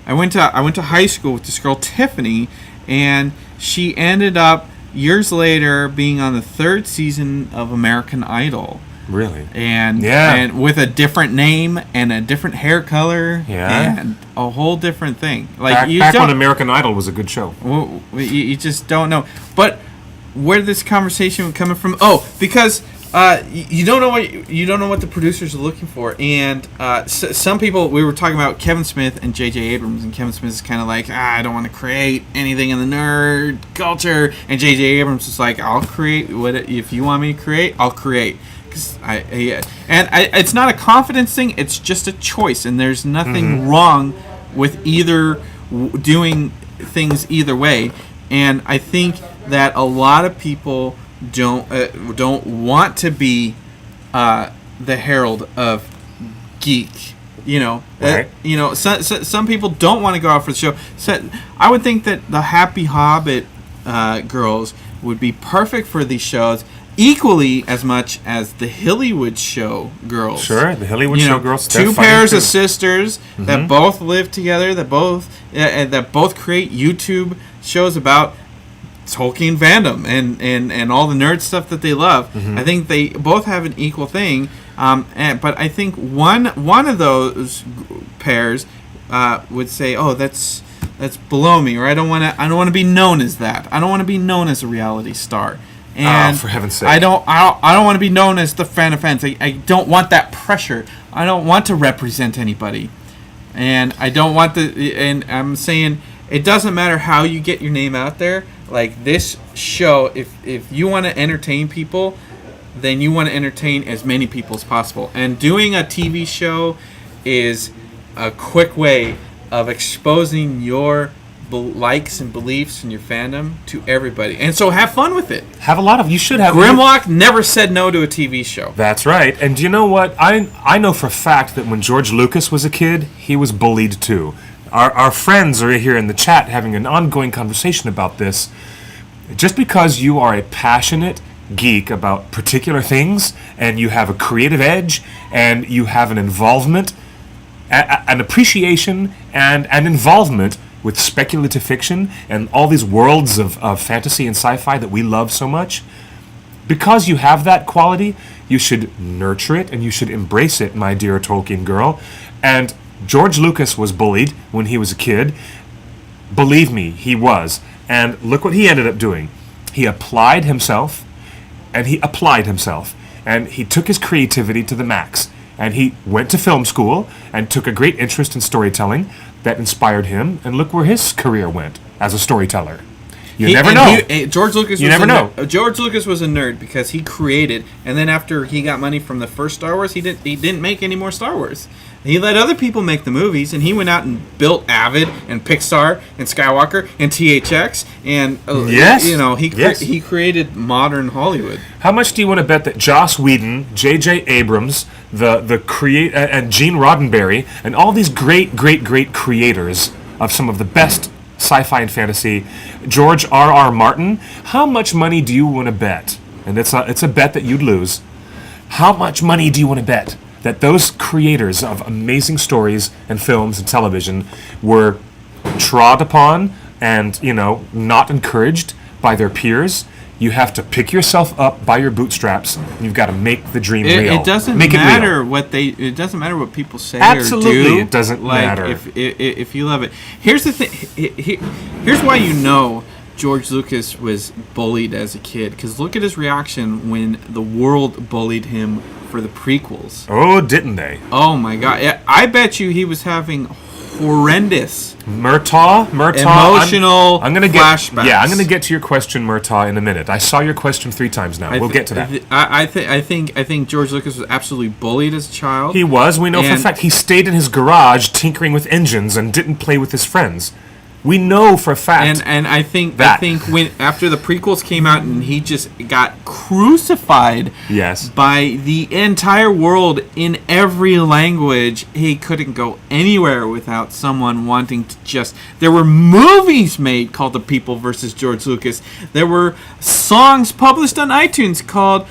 went to high school with this girl Tiffany, and she ended up years later being on the 3rd season of American Idol. Really? And with a different name and a different hair color. Yeah. And a whole different thing. Like back when American Idol was a good show. Well, you just don't know. But where did this conversation coming from? Oh, because you don't know what the producers are looking for. And some people, we were talking about Kevin Smith and J.J. Abrams, and Kevin Smith is kind of like, I don't want to create anything in the nerd culture. And J.J. Abrams is like, I'll create if you want me to create, I'll create. It's not a confidence thing. It's just a choice, and there's nothing wrong with either doing things either way. And I think that a lot of people don't want to be the herald of geek. Right. Some people don't want to go out for the show. So I would think that the Happy Hobbit girls would be perfect for these shows. Equally as much as the Hillywood Show girls. Sure, the Hillywood Show girls. Two pairs of sisters that both live together, that both create YouTube shows about Tolkien fandom and all the nerd stuff that they love. I think they both have an equal thing. But I think one of those pairs would say, "Oh, that's below me," or I don't want to be known as that. I don't want to be known as a reality star. And for heaven's sake. I don't want to be known as the fan of fans. I don't want that pressure. I don't want to represent anybody. And I don't want and I'm saying it doesn't matter how you get your name out there. Like this show, if you want to entertain people, then you want to entertain as many people as possible. And doing a TV show is a quick way of exposing your likes and beliefs and your fandom to everybody, and so have fun with it. You should have. Grimlock never said no to a TV show. That's right. And do you know what? I know for a fact that when George Lucas was a kid, he was bullied too. Our friends are here in the chat having an ongoing conversation about this. Just because you are a passionate geek about particular things, and you have a creative edge, and you have an involvement, an appreciation, and an involvement with speculative fiction and all these worlds of fantasy and sci-fi that we love so much, because you have that quality, you should nurture it and you should embrace it, my dear Tolkien girl. And George Lucas was bullied when he was a kid. Believe me, he was. And look what he ended up doing. He applied himself, and he took his creativity to the max. And he went to film school and took a great interest in storytelling that inspired him, and look where his career went as a storyteller. You never know. George Lucas. You never know. George Lucas was a nerd because he created, and then after he got money from the first Star Wars, he didn't make any more Star Wars. He let other people make the movies, and he went out and built Avid and Pixar and Skywalker and THX, and he created modern Hollywood. How much do you want to bet that Joss Whedon, J.J. Abrams, and Gene Roddenberry, and all these great creators of some of the best sci-fi and fantasy, George R.R. Martin, how much money do you want to bet? And it's a bet that you'd lose. How much money do you want to bet that those creators of amazing stories and films and television were trod upon and, not encouraged by their peers? You have to pick yourself up by your bootstraps. And you've got to make the dream real. It doesn't matter it doesn't matter what people say Absolutely, or do. it doesn't matter. If you love it. Here's the thing. Here's why George Lucas was bullied as a kid. Because look at his reaction when the world bullied him for the prequels. Oh, didn't they? Oh my God! I bet you he was having horrendous Murtaugh, emotional I'm gonna flashbacks. I'm gonna get to your question, Murtaugh, in a minute. I saw your question 3 times now. We'll get to that. I think George Lucas was absolutely bullied as a child. He was. We know for a fact. He stayed in his garage tinkering with engines and didn't play with his friends. We know for a fact. And I think when after the prequels came out and he just got crucified by the entire world in every language, he couldn't go anywhere without someone wanting to just... There were movies made called The People versus George Lucas. There were songs published on iTunes called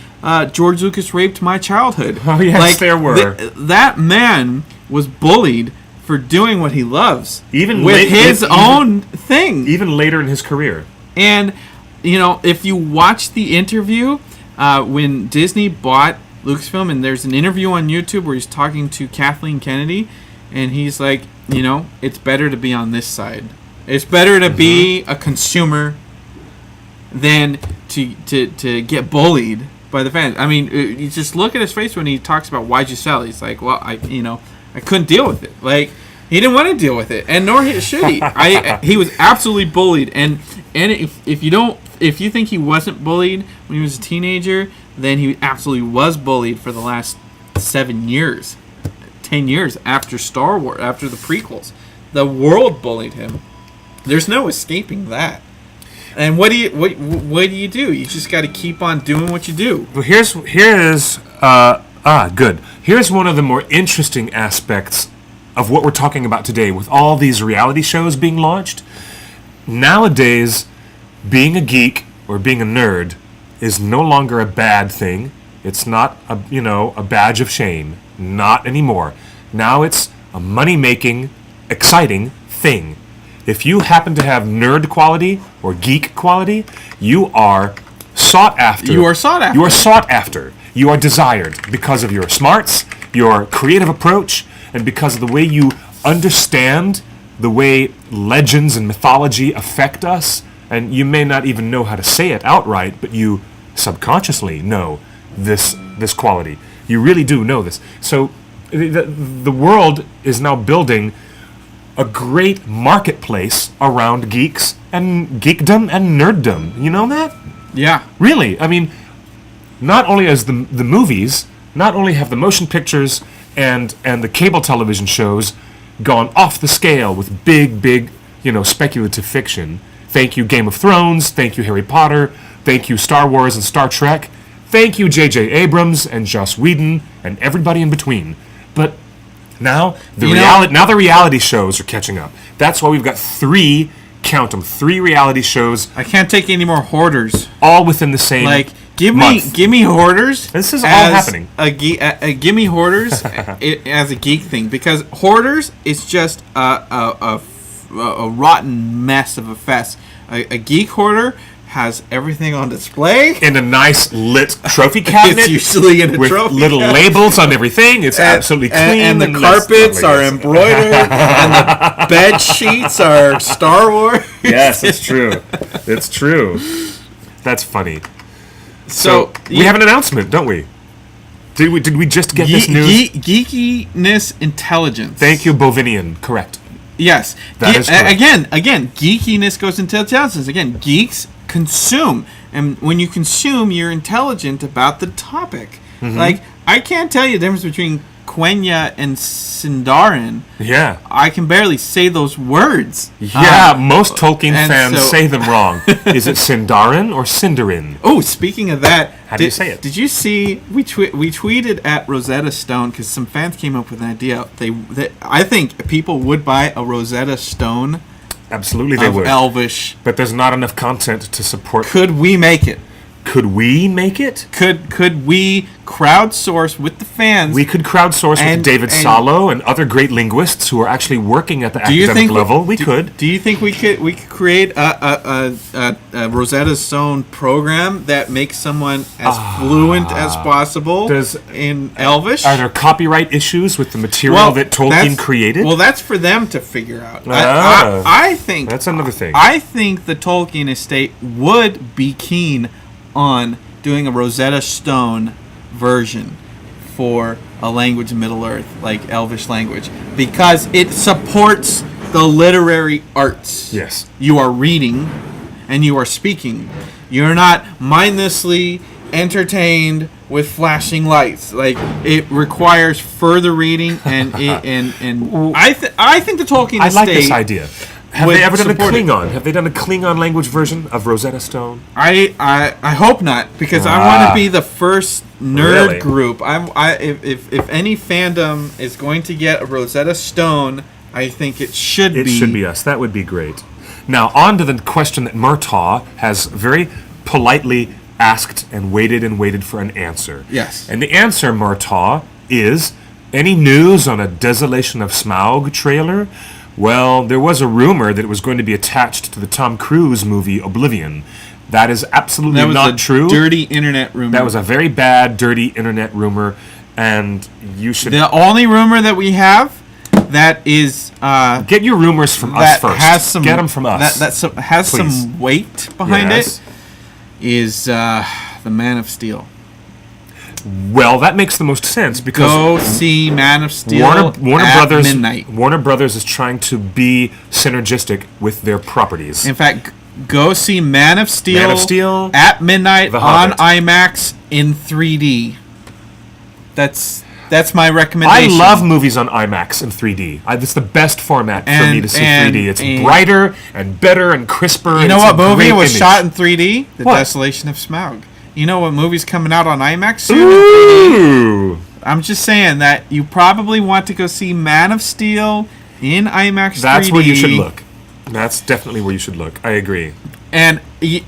George Lucas Raped My Childhood. Oh, yes, there were. That man was bullied for doing what he loves, even with his own thing. Even later in his career. And, if you watch the interview, when Disney bought Lucasfilm, and there's an interview on YouTube where he's talking to Kathleen Kennedy, and he's like, it's better to be on this side. It's better to be a consumer than to get bullied by the fans. I mean, you just look at his face when he talks about why'd you sell. He's like, well, I couldn't deal with it. Like, he didn't want to deal with it, and nor should he. He was absolutely bullied, and if you think he wasn't bullied when he was a teenager, then he absolutely was bullied for the last 7 years, 10 years after Star Wars, after the prequels. The world bullied him. There's no escaping that. And what do you do? You just got to keep on doing what you do. Well, here's good. Here's one of the more interesting aspects of what we're talking about today with all these reality shows being launched. Nowadays, being a geek or being a nerd is no longer a bad thing. It's not a badge of shame. Not anymore. Now it's a money-making, exciting thing. If you happen to have nerd quality or geek quality, you are sought after. You are sought after. You are sought after. You are desired because of your smarts, your creative approach, and because of the way you understand the way legends and mythology affect us. And you may not even know how to say it outright, but you subconsciously know this quality. You really do know this. So the world is now building a great marketplace around geeks and geekdom and nerddom. You know that? Yeah. Really. I mean, not only as the movies, not only have the motion pictures and the cable television shows gone off the scale with big, speculative fiction. Thank you, Game of Thrones. Thank you, Harry Potter. Thank you, Star Wars and Star Trek. Thank you, J.J. Abrams and Joss Whedon and everybody in between. But now the reality shows are catching up. That's why we've got 3 reality shows. I can't take any more Hoarders. All within the same give month. me Hoarders. This is all happening. Give me Hoarders as a geek thing, because Hoarders is just a rotten mess of a fest. A geek hoarder has everything on display in a nice lit trophy cabinet. It's usually in a with trophy little cabinet. Labels on everything. It's absolutely clean, and the carpets are embroidered, and the bed sheets are Star Wars. Yes, it's true. It's true. That's funny. So we have an announcement, don't we? Did we just get this news? Geekiness intelligence. Thank you, Bovinian. Correct. Yes. That is correct. Again, geekiness goes into intelligence. Again, geeks consume. And when you consume, you're intelligent about the topic. Mm-hmm. Like, I can't tell you the difference between Quenya and Sindarin. Yeah. I can barely say those words. Yeah, most Tolkien fans say them wrong. Is it Sindarin or Sindarin? Oh, speaking of that. How do you say it? Did you see, we tweeted at Rosetta Stone, because some fans came up with an idea. I think people would buy a Rosetta Stone. Absolutely they would. Elvish. But there's not enough content to support. Could we make it? Could we make it? Could we crowdsource with the fans? We could crowdsource with David Salo and other great linguists who are actually working at the academic level. We could. Do you think we could create a Rosetta Stone program that makes someone as fluent as possible in Elvish? Are there copyright issues with the material that Tolkien created? Well, that's for them to figure out. I think that's another thing. I think the Tolkien estate would be keen on doing a Rosetta Stone version for a language in Middle Earth, like Elvish language, because it supports the literary arts. Yes. You are reading and you are speaking. You're not mindlessly entertained with flashing lights. Like, it requires further reading, and I think the Tolkien I estate. like this idea. Have would they ever done a support it. Klingon? Have they done a Klingon language version of Rosetta Stone? I hope not, because I want to be the first nerd Really? group. If any fandom is going to get a Rosetta Stone, I think it should be. It should be us. That would be great. Now, on to the question that Murtaugh has very politely asked and waited for an answer. Yes. And the answer, Murtaugh, is any news on a Desolation of Smaug trailer? Well, there was a rumor that it was going to be attached to the Tom Cruise movie Oblivion. That is absolutely That was not a true. dirty internet rumor. That was a very bad, dirty internet rumor, and you should The only rumor that we have that is get your rumors from us that first. has some Get them from us. that has Please. some weight behind Yes. it is the Man of Steel. Well, that makes the most sense because Go see Man of Steel Warner at Brothers midnight. Warner Brothers is trying to be synergistic with their properties. In fact, go see Man of Steel, at at midnight The on Hobbit. IMAX in 3D. That's my recommendation. I love movies on IMAX in 3D. It's the best format for me to see 3D. It's brighter and better and crisper. You know It's what a movie great was image. shot in 3D? The What? Desolation of Smaug. You know what movie's coming out on IMAX soon? in 3D? Ooh. I'm just saying that you probably want to go see Man of Steel in IMAX 3D. That's where you should look. That's definitely where you should look. I agree. And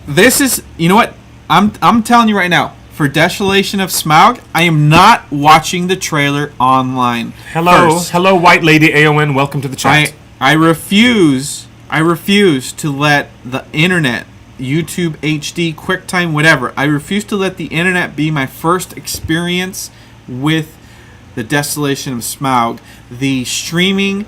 this is, you know what? I'm telling you right now. For Desolation of Smaug, I am not watching the trailer online. Hello, First. hello, White Lady AON. Welcome to the chat. I refuse to let the internet, YouTube HD, QuickTime, whatever. I refuse to let the internet be my first experience with the Desolation of Smaug. The streaming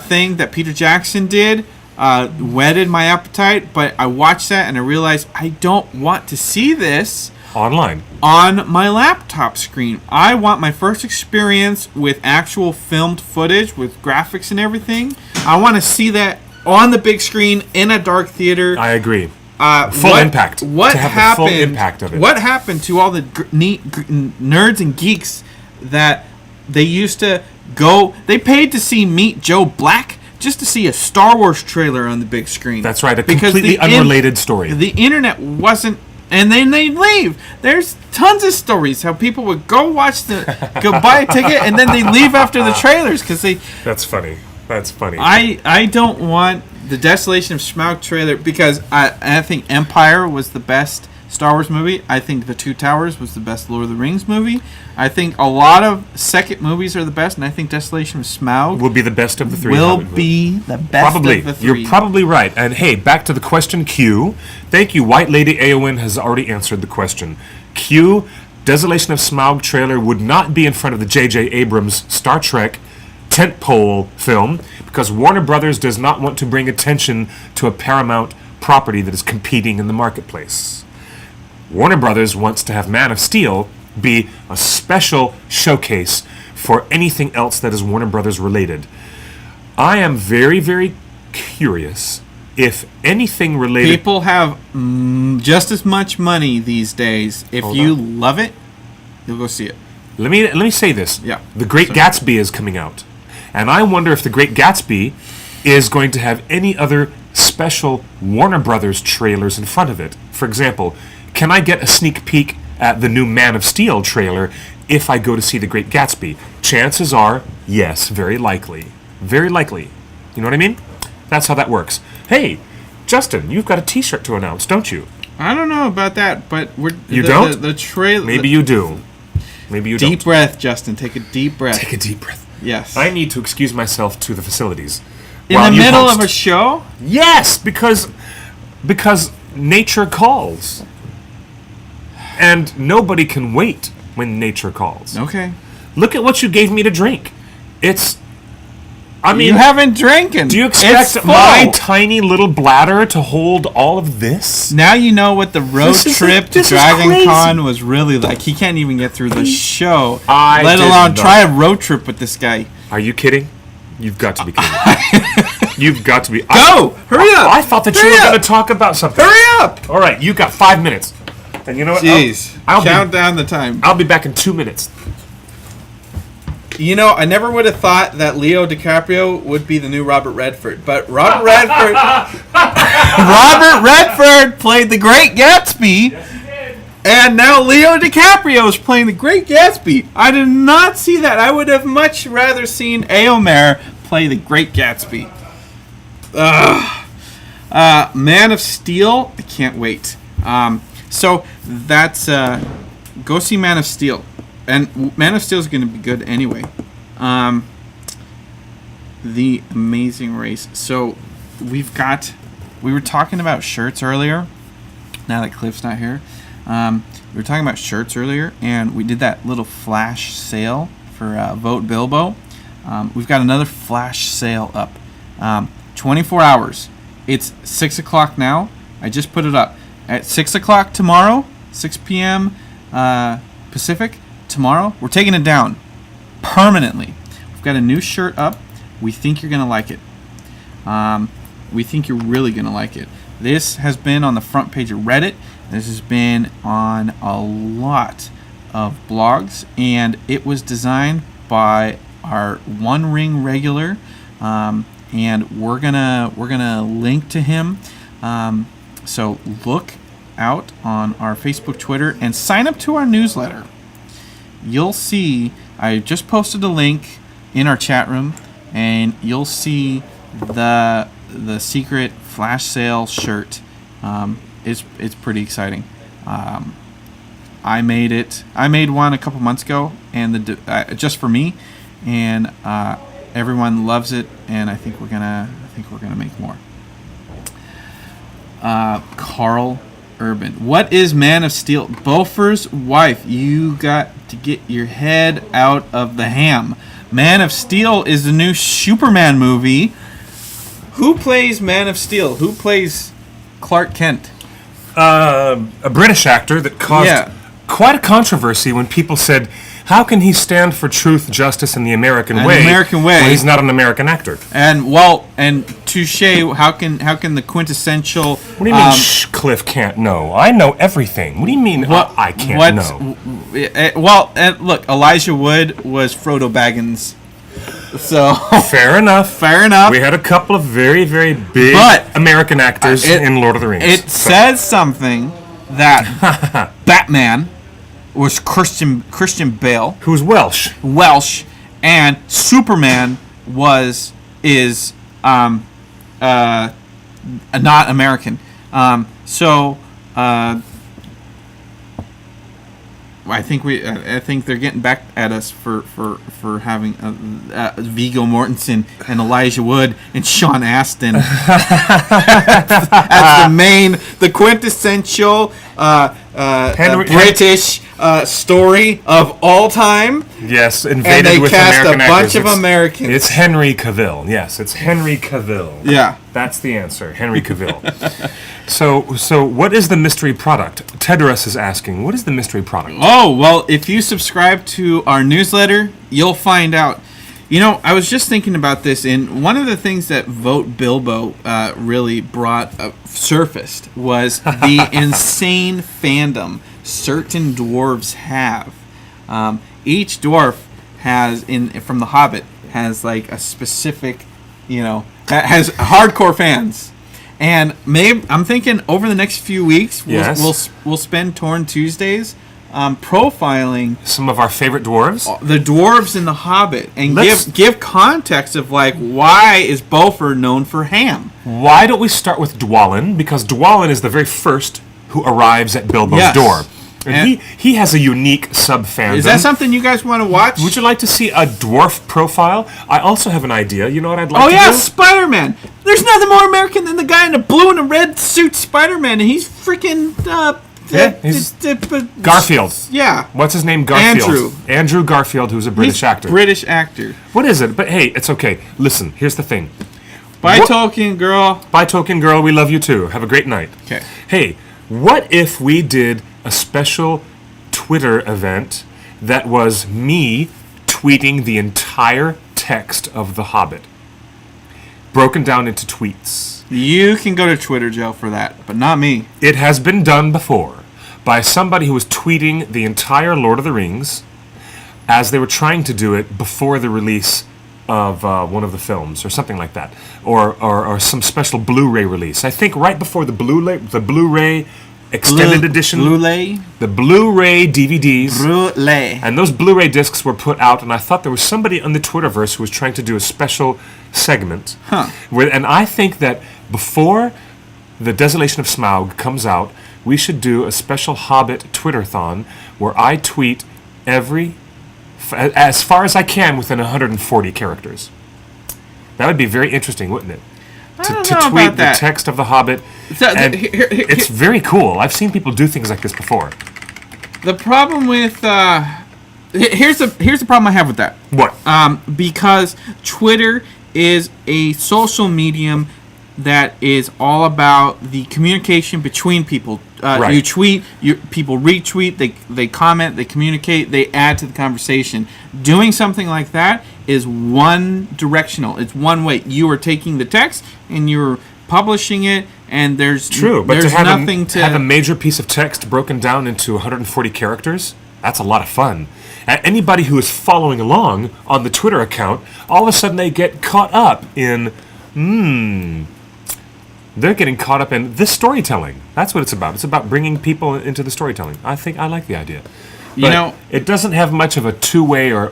thing that Peter Jackson did whetted my appetite, but I watched that and I realized I don't want to see this Online. on my laptop screen. I want my first experience with actual filmed footage with graphics and everything. I want to see that on the big screen in a dark theater. I agree. Full impact. What To have the happened? full impact of it. What happened to all the nerds and geeks that they used to go? They paid to see Meet Joe Black just to see a Star Wars trailer on the big screen. That's right. A Because completely unrelated story. The internet wasn't. And then they leave. There's tons of stories how people would go buy a ticket, and then they leave after the trailers because they. That's funny. That's funny. I don't want the Desolation of Smaug trailer because I think Empire was the best Star Wars movie. I think The Two Towers was the best Lord of the Rings movie. I think a lot of second movies are the best, and I think Desolation of Smaug will be the best of the three. will Hobbit movies. be the best Probably. of the three. You're probably right. And hey, back to the question Q. Thank you. White Lady AON has already answered the question. Q, Desolation of Smaug trailer would not be in front of the J.J. Abrams Star Trek tentpole film because Warner Brothers does not want to bring attention to a Paramount property that is competing in the marketplace. Warner Brothers wants to have Man of Steel be a special showcase for anything else that is Warner Brothers related. I am very, very curious if anything related. People have just as much money these days. If Hold you on. love it, you'll go see it. Let me say this. Yeah. The Great Sorry. Gatsby is coming out, and I wonder if The Great Gatsby is going to have any other special Warner Brothers trailers in front of it. For example, can I get a sneak peek at the new Man of Steel trailer if I go to see The Great Gatsby? Chances are, yes, very likely. Very likely. You know what I mean? That's how that works. Hey, Justin, you've got a T-shirt to announce, don't you? I don't know about that, but You don't? The trailer. Maybe you do. Maybe you don't. Deep breath, Justin. Take a deep breath. Take a deep breath. Yes. I need to excuse myself to the facilities. In while the you middle host. of a show? Yes, because nature calls. And nobody can wait when nature calls. Okay. Look at what you gave me to drink. It's I mean, you haven't drinking. Do you expect my tiny little bladder to hold all of this? Now you know what the road trip to this is Dragon crazy. Con was really like. He can't even get through the show, I let did alone not. try a road trip with this guy. Are you kidding? You've got to be kidding. You've got to be. Go! Hurry up! I thought that you were going to talk about something. Hurry up! All right, you got 5 minutes. And you know what? Jeez. I'll Count down the time. I'll be back in 2 minutes. You know, I never would have thought that Leo DiCaprio would be the new Robert Redford, but Robert Redford played the Great Gatsby, Yes, he did. and now Leo DiCaprio is playing the Great Gatsby. I did not see that. I would have much rather seen Eomer play the Great Gatsby. Man of Steel, I can't wait. So that's go see Man of Steel. And Man of Steel is going to be good anyway. The Amazing Race. So we were talking about shirts earlier. Now that Cliff's not here, we were talking about shirts earlier, and we did that little flash sale for Vote Bilbo. We've got another flash sale up. 24 hours. It's 6 o'clock now. I just put it up. At 6 o'clock tomorrow, 6 p.m. Pacific, tomorrow, we're taking it down permanently. We've got a new shirt up. We think you're going to like it. We think you're really going to like it. This has been on the front page of Reddit. This has been on a lot of blogs, and it was designed by our TheOneRing regular, and we're gonna link to him. So look out on our Facebook, Twitter, and sign up to our newsletter. You'll see, I just posted a link in our chat room, and you'll see the secret flash sale shirt. It's pretty exciting. I made it. I made one a couple months ago, and just for me, and everyone loves it. And I think we're gonna make more. Carl Urban. What is Man of Steel? Bofur's wife. You got to get your head out of the ham. Man of Steel is the new Superman movie. Who plays Man of Steel? Who plays Clark Kent? A British actor that caused quite a controversy when people said, how can he stand for truth, justice, and the American way? When he's not an American actor. And touche. How can the quintessential? What do you mean? Cliff can't know. I know everything. What do you mean? I can't know. Look, Elijah Wood was Frodo Baggins. So fair enough. Fair enough. We had a couple of very, very big American actors in Lord of the Rings. It says something that Batman was Christian Bale, who's Welsh, and Superman is not American. I think they're getting back at us for having Viggo Mortensen and Elijah Wood and Sean Astin. That's the quintessential British story of all time. Yes, invaded and they with cast American a bunch actors. of Americans. It's Henry Cavill. Yes, it's Henry Cavill. Yeah, that's the answer. Henry Cavill. So what is the mystery product? Tedros is asking, what is the mystery product? Oh, well, if you subscribe to our newsletter, you'll find out. You know, I was just thinking about this, and one of the things that Vote Bilbo really surfaced was the insane fandom certain dwarves have. Each dwarf has, from The Hobbit, has like a specific, that has hardcore fans. And maybe I'm thinking over the next few weeks, we'll spend Torn Tuesdays profiling some of our favorite dwarves, the dwarves in The Hobbit, and give context of like why is Beaufort known for ham. Why don't we start with Dwalin? Because Dwalin is the very first who arrives at Bilbo's door. And he has a unique sub-fandom. Is that something you guys want to watch? Would you like to see a dwarf profile? I also have an idea. You know what I'd like to do? Oh, yeah, Spider-Man. There's nothing more American than the guy in a blue and a red suit Spider-Man, and he's freaking He's Garfield. Yeah. What's his name? Garfield. Andrew. Andrew Garfield, who's a British actor. British actor. What is it? But hey, it's okay. Listen, here's the thing. Bye, Tolkien girl. Bye, Tolkien girl. We love you too. Have a great night. Okay. Hey, what if we did a special Twitter event that was me tweeting the entire text of The Hobbit, broken down into tweets? You can go to Twitter jail for that, but not me. It has been done before by somebody who was tweeting the entire Lord of the Rings as they were trying to do it before the release of one of the films or something like that, or some special Blu-ray release. I think right before the Blu-ray extended edition, the Blu-ray DVDs, and those Blu-ray discs were put out, and I thought there was somebody on the Twitterverse who was trying to do a special segment. And I think that before the Desolation of Smaug comes out, we should do a special Hobbit Twitterthon where I tweet as far as I can within 140 characters. That would be very interesting, wouldn't it? To tweet the text of The Hobbit. It's very cool. I've seen people do things like this before. The problem with here's the problem I have with that. What? Because Twitter is a social medium that is all about the communication between people. Right. You tweet, people retweet, they comment, they communicate, they add to the conversation. Doing something like that is one directional. It's one way. You are taking the text and you're publishing it, and there's to have nothing to have a major piece of text broken down into 140 characters. That's a lot of fun. And anybody who is following along on the Twitter account, all of a sudden they get caught up in they're getting caught up in this storytelling. That's what it's about. It's about bringing people into the storytelling. I like the idea. But it doesn't have much of a two-way or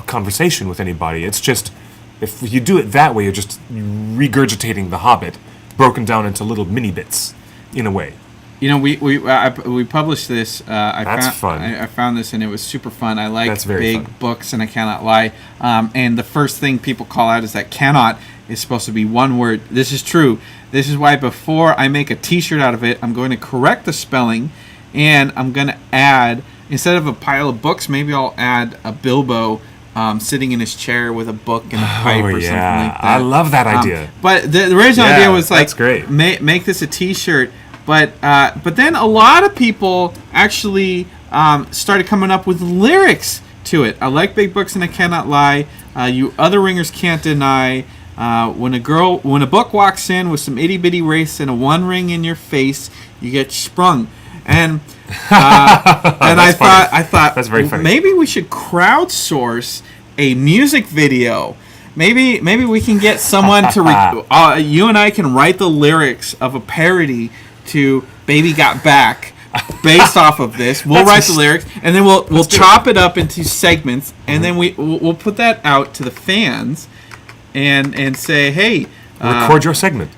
conversation with anybody. It's just, if you do it that way, you're just regurgitating The Hobbit, broken down into little mini bits, in a way. We published this. That's fun. I found this and it was super fun. I like big fun. Books, and I cannot lie. And the first thing people call out is that cannot is supposed to be one word. This is true. This is why before I make a T-shirt out of it, I'm going to correct the spelling, and I'm going to add, instead of a pile of books, maybe I'll add a Bilbo sitting in his chair with a book and a pipe or something like that. I love that idea. But the original idea was like, that's great. Make this a T-shirt. But then a lot of people actually started coming up with lyrics to it. I like big books and I cannot lie. You other ringers can't deny. When a book walks in with some itty bitty race and a one ring in your face, you get sprung. And I thought that's very funny. Maybe we should crowdsource a music video. Maybe we can get someone to you and I can write the lyrics of a parody to "Baby Got Back" based off of this. We'll write the lyrics, and then we'll chop it up into segments, and then we'll put that out to the fans. And say, hey, record your segment.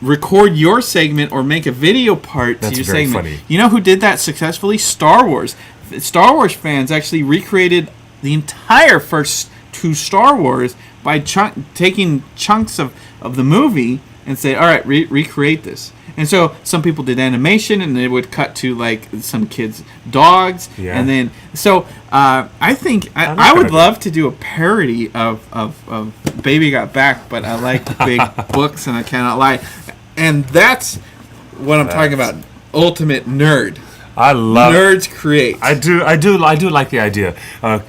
Record your segment or make a video part to your segment. Funny. You know who did that successfully? Star Wars. Star Wars fans actually recreated the entire first two Star Wars by taking chunks of the movie and say, all right, recreate this. And so some people did animation, and they would cut to like some kids' dogs, and then I think I would love to do a parody of "Baby Got Back," but I like big books, and I cannot lie, and that's what I'm talking about. Ultimate nerd. I love nerds create. I do like the idea.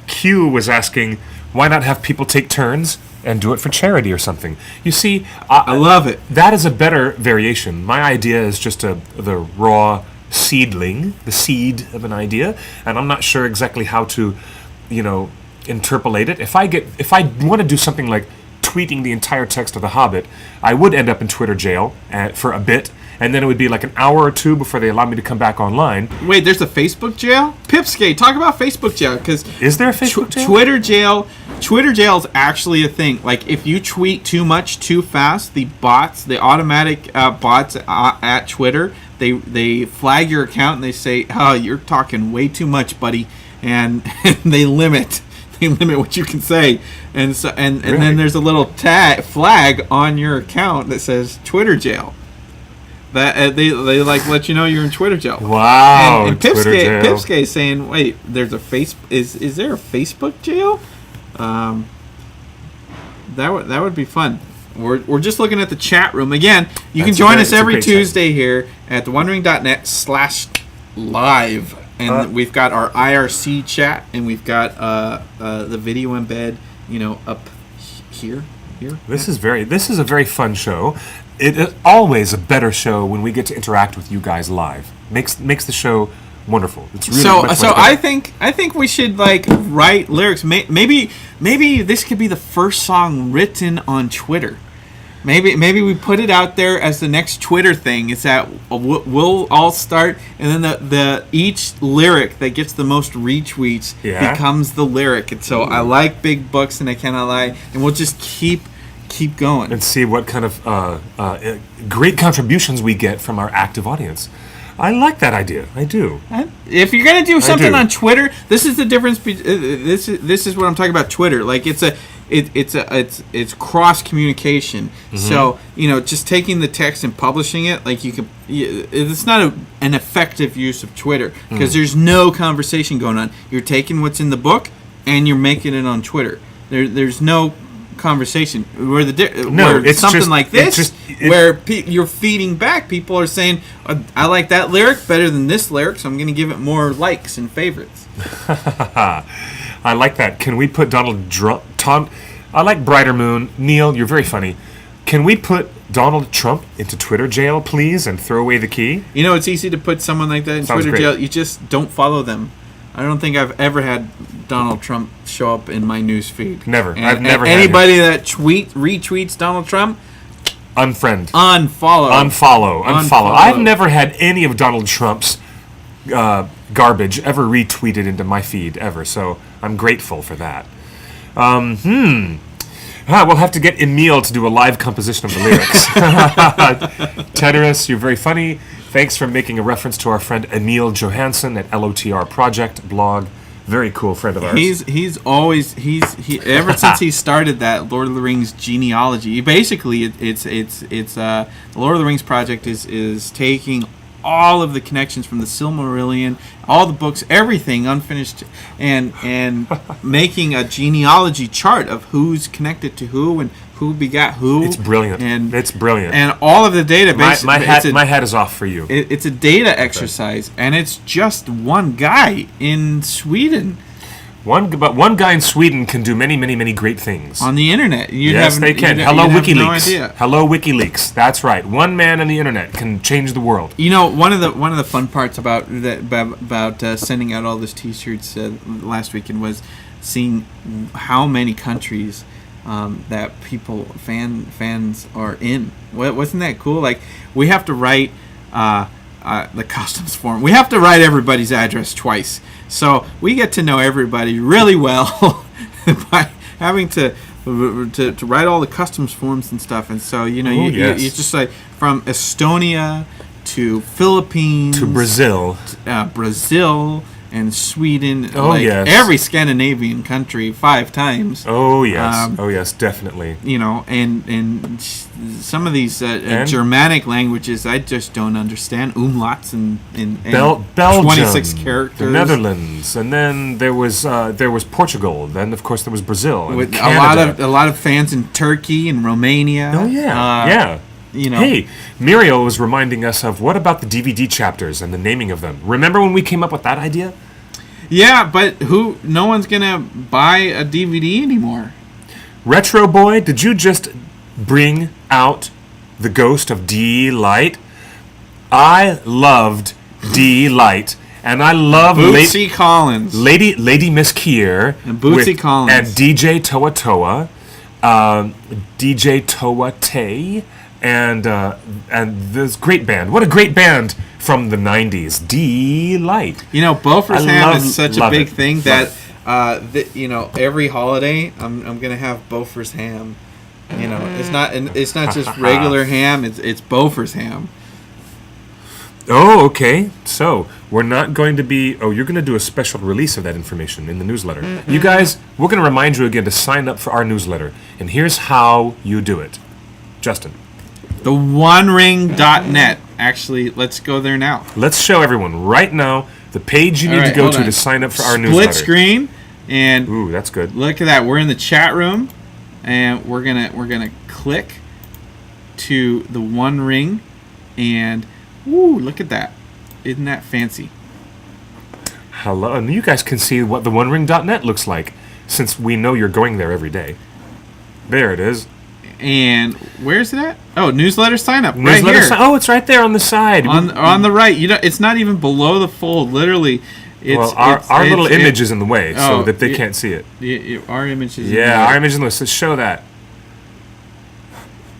Q was asking, why not have people take turns and do it for charity or something? You see, I love it. That is a better variation. My idea is just the raw seedling, the seed of an idea, and I'm not sure exactly how to, interpolate it. If I want to do something like tweeting the entire text of The Hobbit, I would end up in Twitter jail for a bit, and then it would be like an hour or two before they allow me to come back online. Wait, there's a Facebook jail? Pipskate, talk about Facebook jail, because is there a Facebook jail? Twitter jail is actually a thing. Like, if you tweet too much too fast, the automatic bots at Twitter, they flag your account and they say, "Oh, you're talking way too much, buddy," and they limit what you can say. And so and then there's a little flag on your account that says Twitter jail. That they like let you know you're in Twitter jail. Wow. And Twitter jail. Pipsky is saying, wait, there's a is there a Facebook jail? That would be fun. We're just looking at the chat room again. You can join us every Tuesday here at theonering.net/live, and we've got our IRC chat, and we've got the video embed, up here. This is a very fun show. It is always a better show when we get to interact with you guys live. Makes the show wonderful. It's really much so I think we should write lyrics. Maybe this could be the first song written on Twitter. Maybe we put it out there as the next Twitter thing. It's that we'll all start, and then the each lyric that gets the most retweets becomes the lyric. And so I like big books, and I cannot lie. And we'll just keep going and see what kind of great contributions we get from our active audience. I like that idea. I do. If you're gonna do something on Twitter, this is the difference. This is what I'm talking about. Twitter, it's cross communication. Mm-hmm. So just taking the text and publishing it, it's not an effective use of Twitter because there's no conversation going on. You're taking what's in the book and you're making it on Twitter. There's no conversation where it's something just, like this where you're feeding back. People are saying, I like that lyric better than this lyric, so I'm going to give it more likes and favorites. I like that. Can we put Donald Trump? I like Brighter Moon. Neil, you're very funny. Can we put Donald Trump into Twitter jail, please, and throw away the key? It's easy to put someone like that in Twitter jail. You just don't follow them. I don't think I've ever had Donald Trump show up in my news feed. Never. And, I've never had anybody that retweets Donald Trump, unfriend. Unfollow. I've never had any of Donald Trump's garbage ever retweeted into my feed ever, so I'm grateful for that. We'll have to get Emil to do a live composition of the lyrics. Teterus, you're very funny. Thanks for making a reference to our friend Emil Johansson at LOTR Project blog. Very cool friend of ours. He's ever since he started that Lord of the Rings genealogy. Basically, it's the Lord of the Rings project is taking all of the connections from the Silmarillion, all the books, everything unfinished, and making a genealogy chart of who's connected to who and who begat who. It's brilliant. It's brilliant. And all of the data. My hat is off for you. It's a data exercise, and it's just one guy in Sweden. But one guy in Sweden can do many, many, many great things on the internet. Yes, they can. Hello, WikiLeaks. No Hello, WikiLeaks. That's right. One man on the internet can change the world. One of the fun parts about sending out all those T-shirts last weekend was seeing how many countries that fans are in. Wasn't that cool? We have to write the customs form. We have to write everybody's address twice. So we get to know everybody really well by having to write all the customs forms and stuff. And so you just from Estonia to Philippines to Brazil, Brazil and Sweden. Yes. Every Scandinavian country 5 times. Oh yes, definitely. And some of these Germanic languages I just don't understand. Umlauts and Belgium, 26 characters. The Netherlands, and then there was Portugal. Then of course there was Brazil. And with a lot of fans in Turkey and Romania. Oh yeah. Hey, Muriel was reminding us of what about the DVD chapters and the naming of them? Remember when we came up with that idea? Yeah, but no one's gonna buy a DVD anymore. Retro Boy, did you just bring out the ghost of D-Light? I loved D-Light, and I love Bootsy Collins, Lady Miss Kier, and Bootsy Collins, and DJ Toa Toa, DJ Toa Tay. And this great band. What a great band from the 90s. D-Light. Beaufort's ham is such a big thing that every holiday I'm going to have Beaufort's ham. It's not just regular ham, it's Beaufort's ham. Oh, okay. So, we're not going to be... Oh, you're going to do a special release of that information in the newsletter. You guys, we're going to remind you again to sign up for our newsletter. And here's how you do it. Justin. TheOneRing.net. Actually, let's go there now. Let's show everyone right now the page you need to go to sign up for our newsletter. Split screen, and ooh, that's good. Look at that. We're in the chat room, and we're gonna click to the One Ring, and ooh, look at that. Isn't that fancy? Hello, and you guys can see what TheOneRing.net looks like, since we know you're going there every day. There it is. And where's it at? Oh, newsletter sign up. Newsletter right here. Oh, it's right there on the side. On the right. It's not even below the fold. Literally, our little image is in the way, so that they can't see it. Our image is. Yeah, our image is in the way. So show that.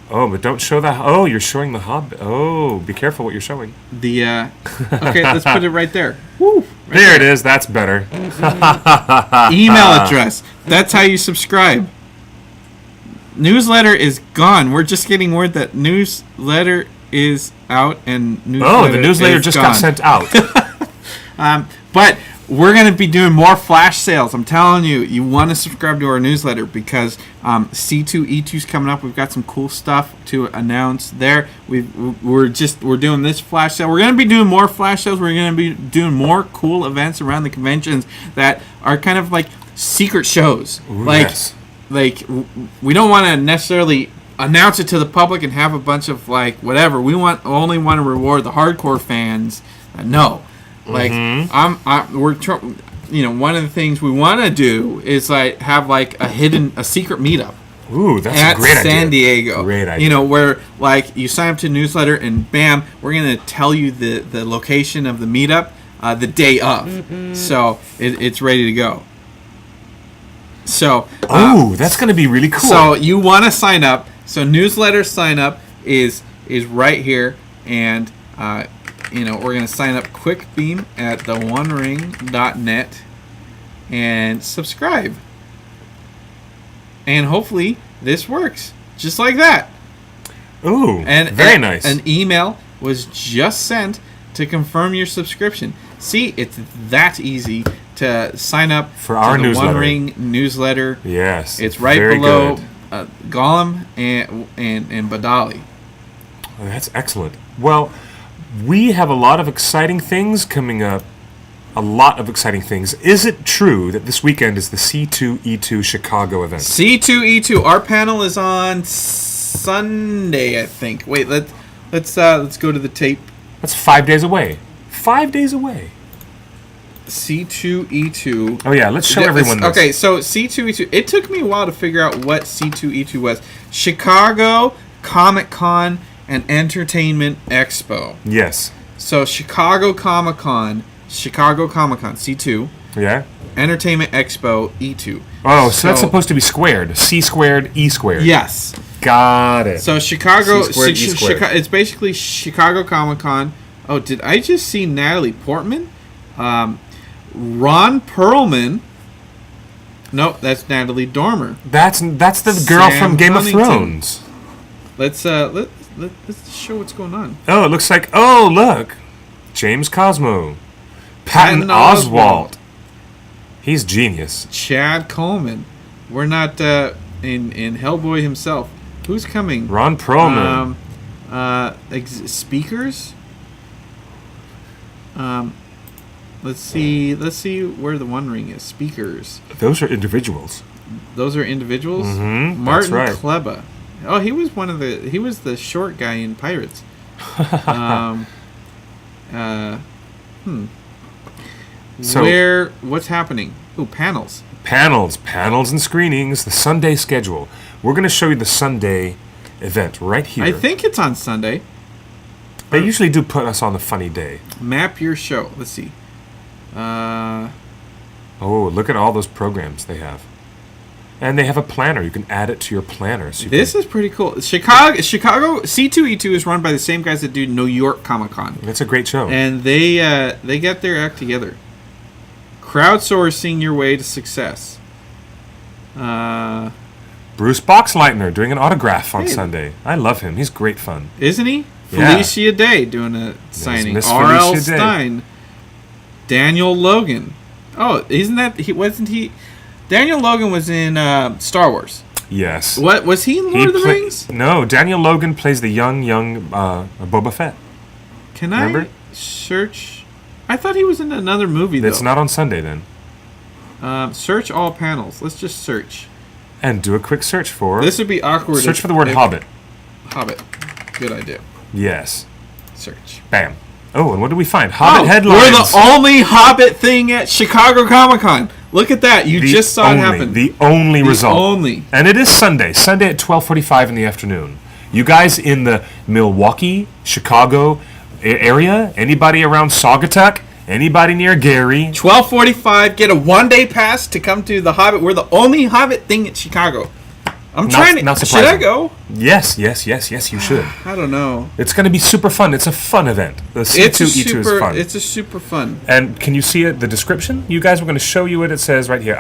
Oh, but don't show that. Oh, you're showing the Hobbit. Oh, be careful what you're showing. Okay, let's put it right there. Woo, right there it is. That's better. Email address. That's how you subscribe. Newsletter is gone. We're just getting word that newsletter is out and the newsletter just got sent out. But we're going to be doing more flash sales. I'm telling you, you want to subscribe to our newsletter because C2E2 is coming up. We've got some cool stuff to announce there. We're doing this flash sale. We're going to be doing more flash sales. We're going to be doing more cool events around the conventions that are kind of like secret shows. Ooh, yes. Like, we don't want to necessarily announce it to the public and have a bunch of, like, whatever. We only want to reward the hardcore fans that know. Like, one of the things we want to do is, like, have, like, a secret meetup. Ooh, that's a great idea. At San Diego. Great idea. Where, like, you sign up to a newsletter and, bam, we're going to tell you the location of the meetup the day of. Mm-hmm. So, it's ready to go. So, that's going to be really cool. So you want to sign up. So newsletter sign up is right here, and we're going to sign up quick beam at TheOneRing.net and subscribe. And hopefully this works just like that. Ooh, very nice. An email was just sent to confirm your subscription. See, it's that easy to sign up for our newsletter. One Ring newsletter. Yes, it's right below Gollum and Badali. Oh, that's excellent. Well, we have a lot of exciting things coming up. A lot of exciting things. Is it true that this weekend is the C2E2 Chicago event? C2E2. Our panel is on Sunday, I think. Wait, let's go to the tape. That's 5 days away. 5 days away. C2E2. Oh yeah, let's show everyone this. Okay, so C2E2. It took me a while to figure out what C2E2 was. Chicago Comic-Con and Entertainment Expo. Yes. So Chicago Comic-Con, C2. Yeah. Entertainment Expo, E2. Oh, so that's supposed to be squared. C squared, E squared. Yes. Got it. So Chicago, C squared, E squared. it's basically Chicago Comic-Con. Oh, did I just see Natalie Portman? Ron Perlman. No, that's Natalie Dormer. That's the girl from Game of Thrones. Let's show what's going on. Oh, it looks like. Oh, look, James Cosmo, Patton Oswalt. He's genius. Chad Coleman. We're not in Hellboy himself. Who's coming? Ron Perlman. Speakers. Let's see where the One Ring is. Speakers. Those are individuals. Mm-hmm. Martin Kleba. Oh, he was the short guy in Pirates. So what's happening? Ooh, panels. Panels and screenings. The Sunday schedule. We're going to show you the Sunday event right here. I think it's on Sunday. They usually do put us on the funny day. Map your show. Let's see. Oh, look at all those programs they have. And they have a planner. You can add it to your planner. So this is pretty cool. Chicago C2E2 is run by the same guys that do New York Comic Con. It's a great show. And they get their act together. Crowdsourcing your way to success. Bruce Boxleitner doing an autograph on Sunday. I love him. He's great fun. Isn't he? Yeah. Felicia Day doing a signing. Miss R.L. Felicia Day. Stein. Daniel Logan. Oh, wasn't he? Daniel Logan was in Star Wars. Yes. What was he in Lord of the Rings? No, Daniel Logan plays the young Boba Fett. Can Remember? I search? I thought he was in another movie though. It's not on Sunday then. Search all panels. Let's just search. And do a quick search for. This would be awkward. Search for the word Hobbit. Hobbit. Good idea. Yes. Search. Bam. Oh, and what do we find? Hobbit headlines. We're the only Hobbit thing at Chicago Comic-Con. Look at that. You just saw it happen. The only result. Only. And it is Sunday. Sunday at 12:45 in the afternoon. You guys in the Milwaukee, Chicago area? Anybody around Saugatuck? Anybody near Gary? 12:45. Get a one-day pass to come to the Hobbit. We're the only Hobbit thing at Chicago. I'm trying to. Not Should surprising. I go? Yes, you should. I don't know. It's going to be super fun. It's a fun event. The C2E2 is fun. It's a super fun. And can you see it? The description? You guys, we're going to show you what it says right here.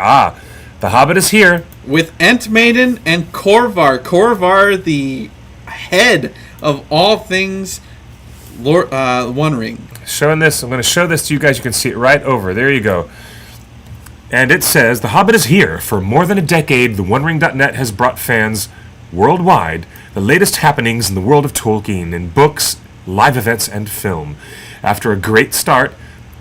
The Hobbit is here. With Ent Maiden and Corvar. Corvar, the head of all things One Ring. Showing this. I'm going to show this to you guys. You can see it right over. There you go. And it says, The Hobbit is here. For more than a decade, TheOneRing.net has brought fans worldwide the latest happenings in the world of Tolkien in books, live events, and film. After a great start,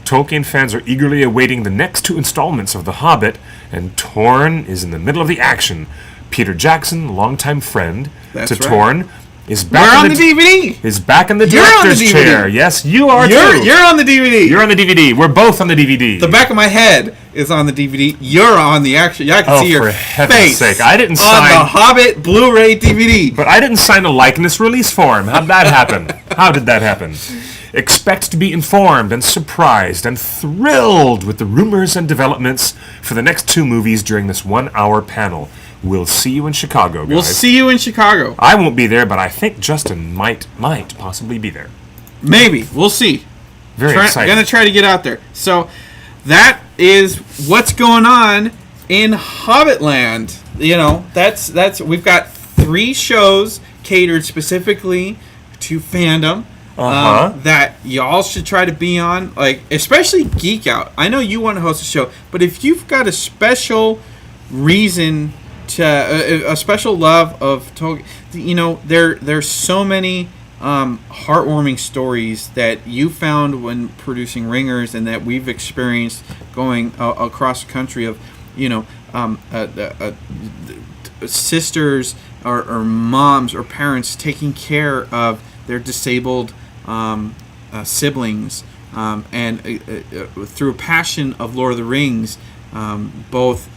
Tolkien fans are eagerly awaiting the next 2 installments of The Hobbit, and Torn is in the middle of the action. Peter Jackson, longtime friend to Torn, is back We're on the DVD. Is back in the You're on the director's DVD. chair. Yes, you are too. You're on the DVD. You're on the DVD. We're both on the DVD. The back of my head is on the DVD. You're on the actual. I can see your for heaven's face. sake. I didn't on sign the Hobbit Blu-ray DVD. But I didn't sign a likeness release form. How'd that happen? How did that happen? Expect to be informed and surprised and thrilled with the rumors and developments for the next 2 movies during this 1-hour panel. We'll see you in Chicago, guys. We'll see you in Chicago. I won't be there, but I think Justin might possibly be there. Maybe. We'll see. Very exciting. Gonna try to get out there. So that is what's going on in Hobbitland. You know, that's we've got 3 shows catered specifically to fandom. That y'all should try to be on, like especially Geek Out. I know you want to host a show, but if you've got a special reason to a special love of Tolkien, you know, there's so many heartwarming stories that you found when producing Ringers, and that we've experienced going across the country of, you know, sisters or moms or parents taking care of their disabled siblings, and through a passion of Lord of the Rings, both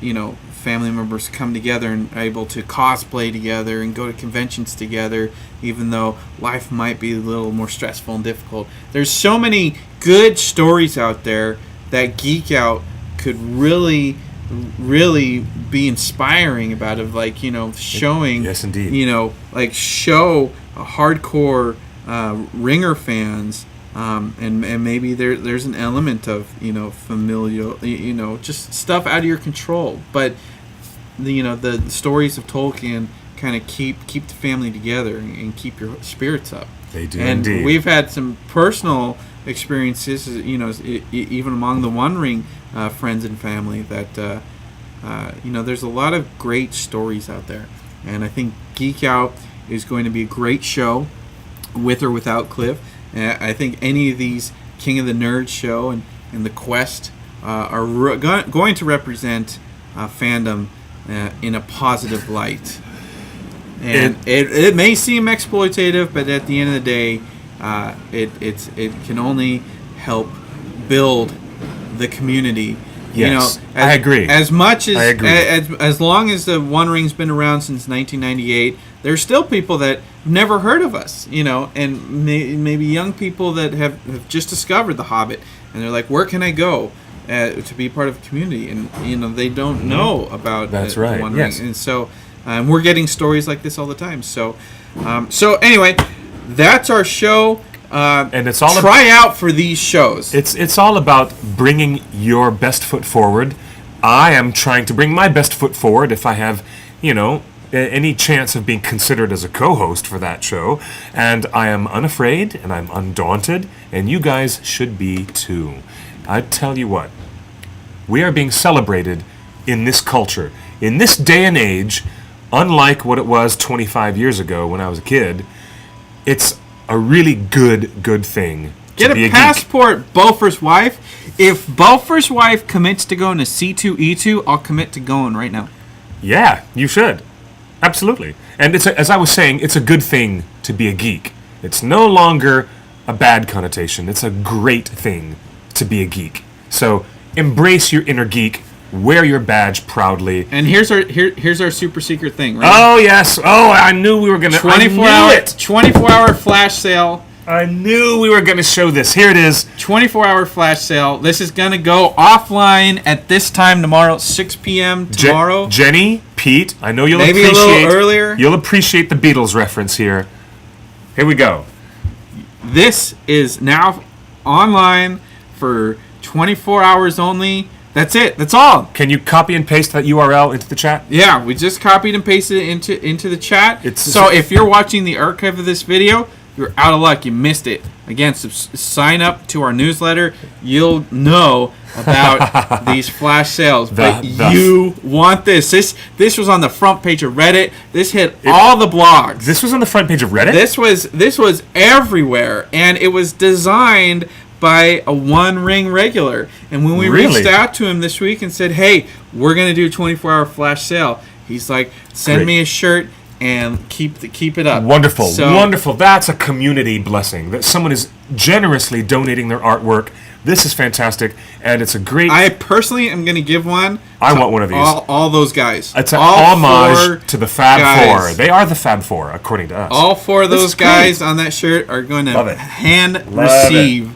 you know, family members come together and are able to cosplay together and go to conventions together, even though life might be a little more stressful and difficult. There's so many good stories out there that Geek Out could really be inspiring about, of like, you know, showing, yes, indeed, you know, like show hardcore Ringer fans, and maybe there's an element of, you know, familial, you know, just stuff out of your control, but you know, the stories of Tolkien kind of keep the family together and keep your spirits up. They do, and indeed. We've had some personal experiences, you know, even among the One Ring friends and family, that you know, there's a lot of great stories out there, and I think Geek Out is going to be a great show, with or without Cliff. I think any of these King of the Nerds show and the Quest are going to represent fandom in a positive light. And it may seem exploitative, but at the end of the day, it can only help build the community. Yes, you know, I agree. As much as I agree. As long as the One Ring's been around since 1998, there's still people that have never heard of us, you know, and maybe young people that have just discovered The Hobbit, and they're like, where can I go to be part of a community? And, you know, they don't know about That's the right. One Yes. Ring. And so we're getting stories like this all the time. So anyway, that's our show. And it's all try out for these shows. It's all about bringing your best foot forward. I am trying to bring my best foot forward if I have, you know, any chance of being considered as a co-host for that show. And I am unafraid and I'm undaunted, and you guys should be too. I tell you what, we are being celebrated in this culture, in this day and age, unlike what it was 25 years ago when I was a kid, it's a really good thing. Get a passport, Beaufort's wife. If Beaufort's wife commits to going to C2E2, I'll commit to going right now. Yeah, you should. Absolutely. And as I was saying, it's a good thing to be a geek. It's no longer a bad connotation. It's a great thing to be a geek. So embrace your inner geek. Wear your badge proudly. And here's our super secret thing, right? Oh, yes. Oh, I knew we were going to... 24-hour flash sale. I knew we were going to show this. Here it is. 24-hour flash sale. This is going to go offline at this time tomorrow, 6 p.m. tomorrow. Jenny, Pete, I know you'll Maybe appreciate... a little earlier. You'll appreciate the Beatles reference here. Here we go. This is now online for 24 hours only. That's it. That's all. Can you copy and paste that URL into the chat? Yeah, we just copied and pasted it into the chat. So if you're watching the archive of this video, you're out of luck. You missed it. Again, sign up to our newsletter. You'll know about these flash sales. You want this. This was on the front page of Reddit. This hit all the blogs. This was on the front page of Reddit? This was everywhere, and it was designed by a OneRing regular. And when we reached out to him this week and said, hey, we're going to do a 24-hour flash sale, he's like, send me a shirt and keep it up. Wonderful. Wonderful. That's a community blessing, that someone is generously donating their artwork. This is fantastic, and it's a great... I personally am going to give one. I want one of these. All those guys. It's an homage to the Fab Four. They are the Fab Four, according to us. All four of those guys on that shirt are going to hand receive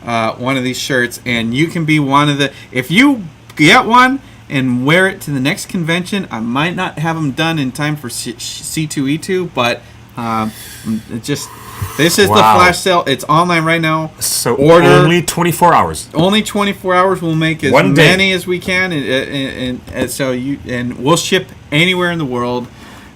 one of these shirts, and you can be one of the... If you get one and wear it to the next convention, I might not have them done in time for C2E2, but this is the flash sale. It's online right now. So only 24 hours. Only 24 hours. We'll make as many as we can, and we'll ship anywhere in the world.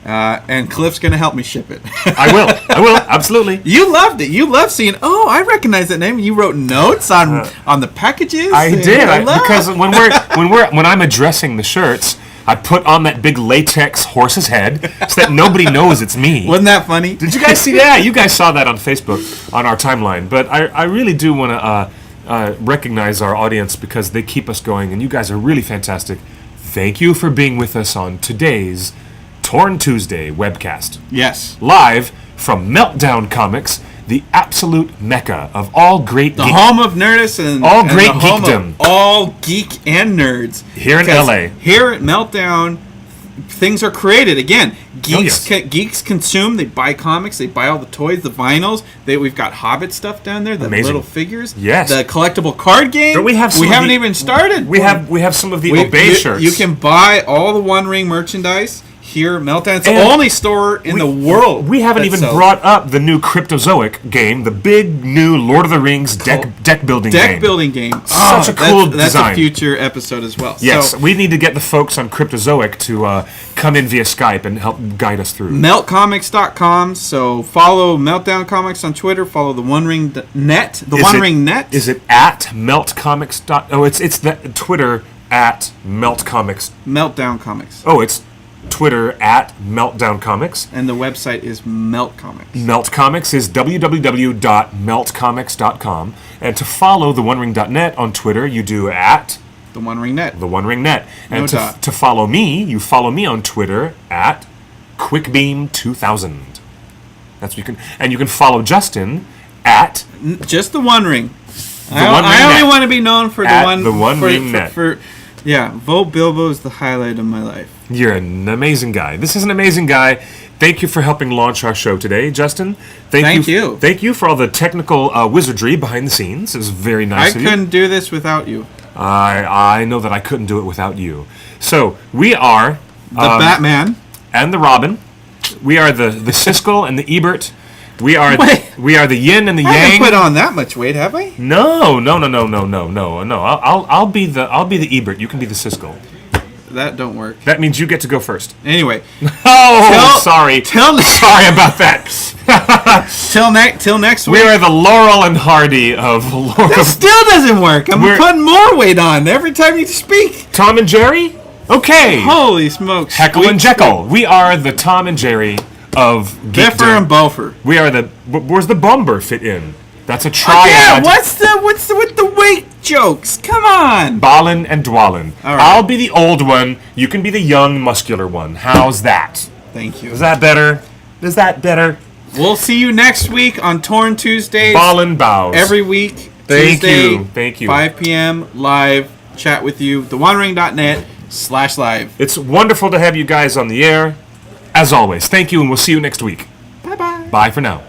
And Cliff's going to help me ship it. I will, absolutely. You loved it. You loved seeing, I recognize that name. You wrote notes on the packages. I did. Because when I'm addressing the shirts, I put on that big latex horse's head so that nobody knows it's me. Wasn't that funny? Did you guys see that? You guys saw that on Facebook, on our timeline. But I really do want to recognize our audience because they keep us going, and you guys are really fantastic. Thank you for being with us on today's Torn Tuesday webcast. Yes. Live from Meltdown Comics, the absolute mecca of all great the home of Nerdist and all great geekdom. All geek and nerds. Here in LA. Here at Meltdown, things are created. Again, geeks consume, they buy comics, they buy all the toys, the vinyls. We've got Hobbit stuff down there, the little figures. Yes. The collectible card game. We haven't even started. We have some of the Obey shirts. You can buy all the OneRing merchandise here at Meltdown. It's the only store in the world. We haven't even brought up the new Cryptozoic game, the big new Lord of the Rings deck building game. Deck building game. Such a cool design. That's a future episode as well. Yes, we need to get the folks on Cryptozoic to come in via Skype and help guide us through. Meltcomics.com. So follow Meltdown Comics on Twitter. Follow the OneRing Net. The OneRing Net. Is it at Meltcomics? Oh, it's the Twitter at Meltcomics. Meltdown Comics. Oh, it's Twitter at Meltdown Comics. And the website is Melt Comics. Melt Comics is www.meltcomics.com. And to follow the OneRing.net on Twitter, you do at The OneRing Net. The OneRing Net. And to follow me, you follow me on Twitter at QuickBeam2000. That's what you can. And you can follow Justin at just the OneRing. I only want to be known for the OneRing Net. Vote Bilbo is the highlight of my life. You're an amazing guy. This is an amazing guy. Thank you for helping launch our show today, Justin. Thank you. Thank you for all the technical wizardry behind the scenes. It was very nice of you. I couldn't do this without you. I know that I couldn't do it without you. So, we are... the Batman. And the Robin. We are the Siskel and the Ebert. We are the yin and the yang. I haven't put on that much weight, have I? No. I'll be the Ebert. You can be the Siskel. That don't work. That means you get to go first. Anyway. Sorry. Sorry about that. till next week. We are the Laurel and Hardy of Laurel. That still doesn't work. I'm putting more weight on every time you speak. Tom and Jerry? Okay. Holy smokes. Heckle and Jekyll. We are the Tom and Jerry of Biffer geekdom. and Bofer. We are the. Where's the Bomber fit in? That's a Oh, triad. yeah, what's the with the weight jokes? Come on. Balin and Dwalin. All right. I'll be the old one. You can be the young, muscular one. How's that? Thank you. Is that better? Is that better? We'll see you next week on Torn Tuesdays. Balin bows. Every week. Thank Tuesday, you. Thank you. 5 p.m. live. Chat with you. TheOneRing.net/live. It's wonderful to have you guys on the air. As always, thank you, and we'll see you next week. Bye-bye. Bye for now.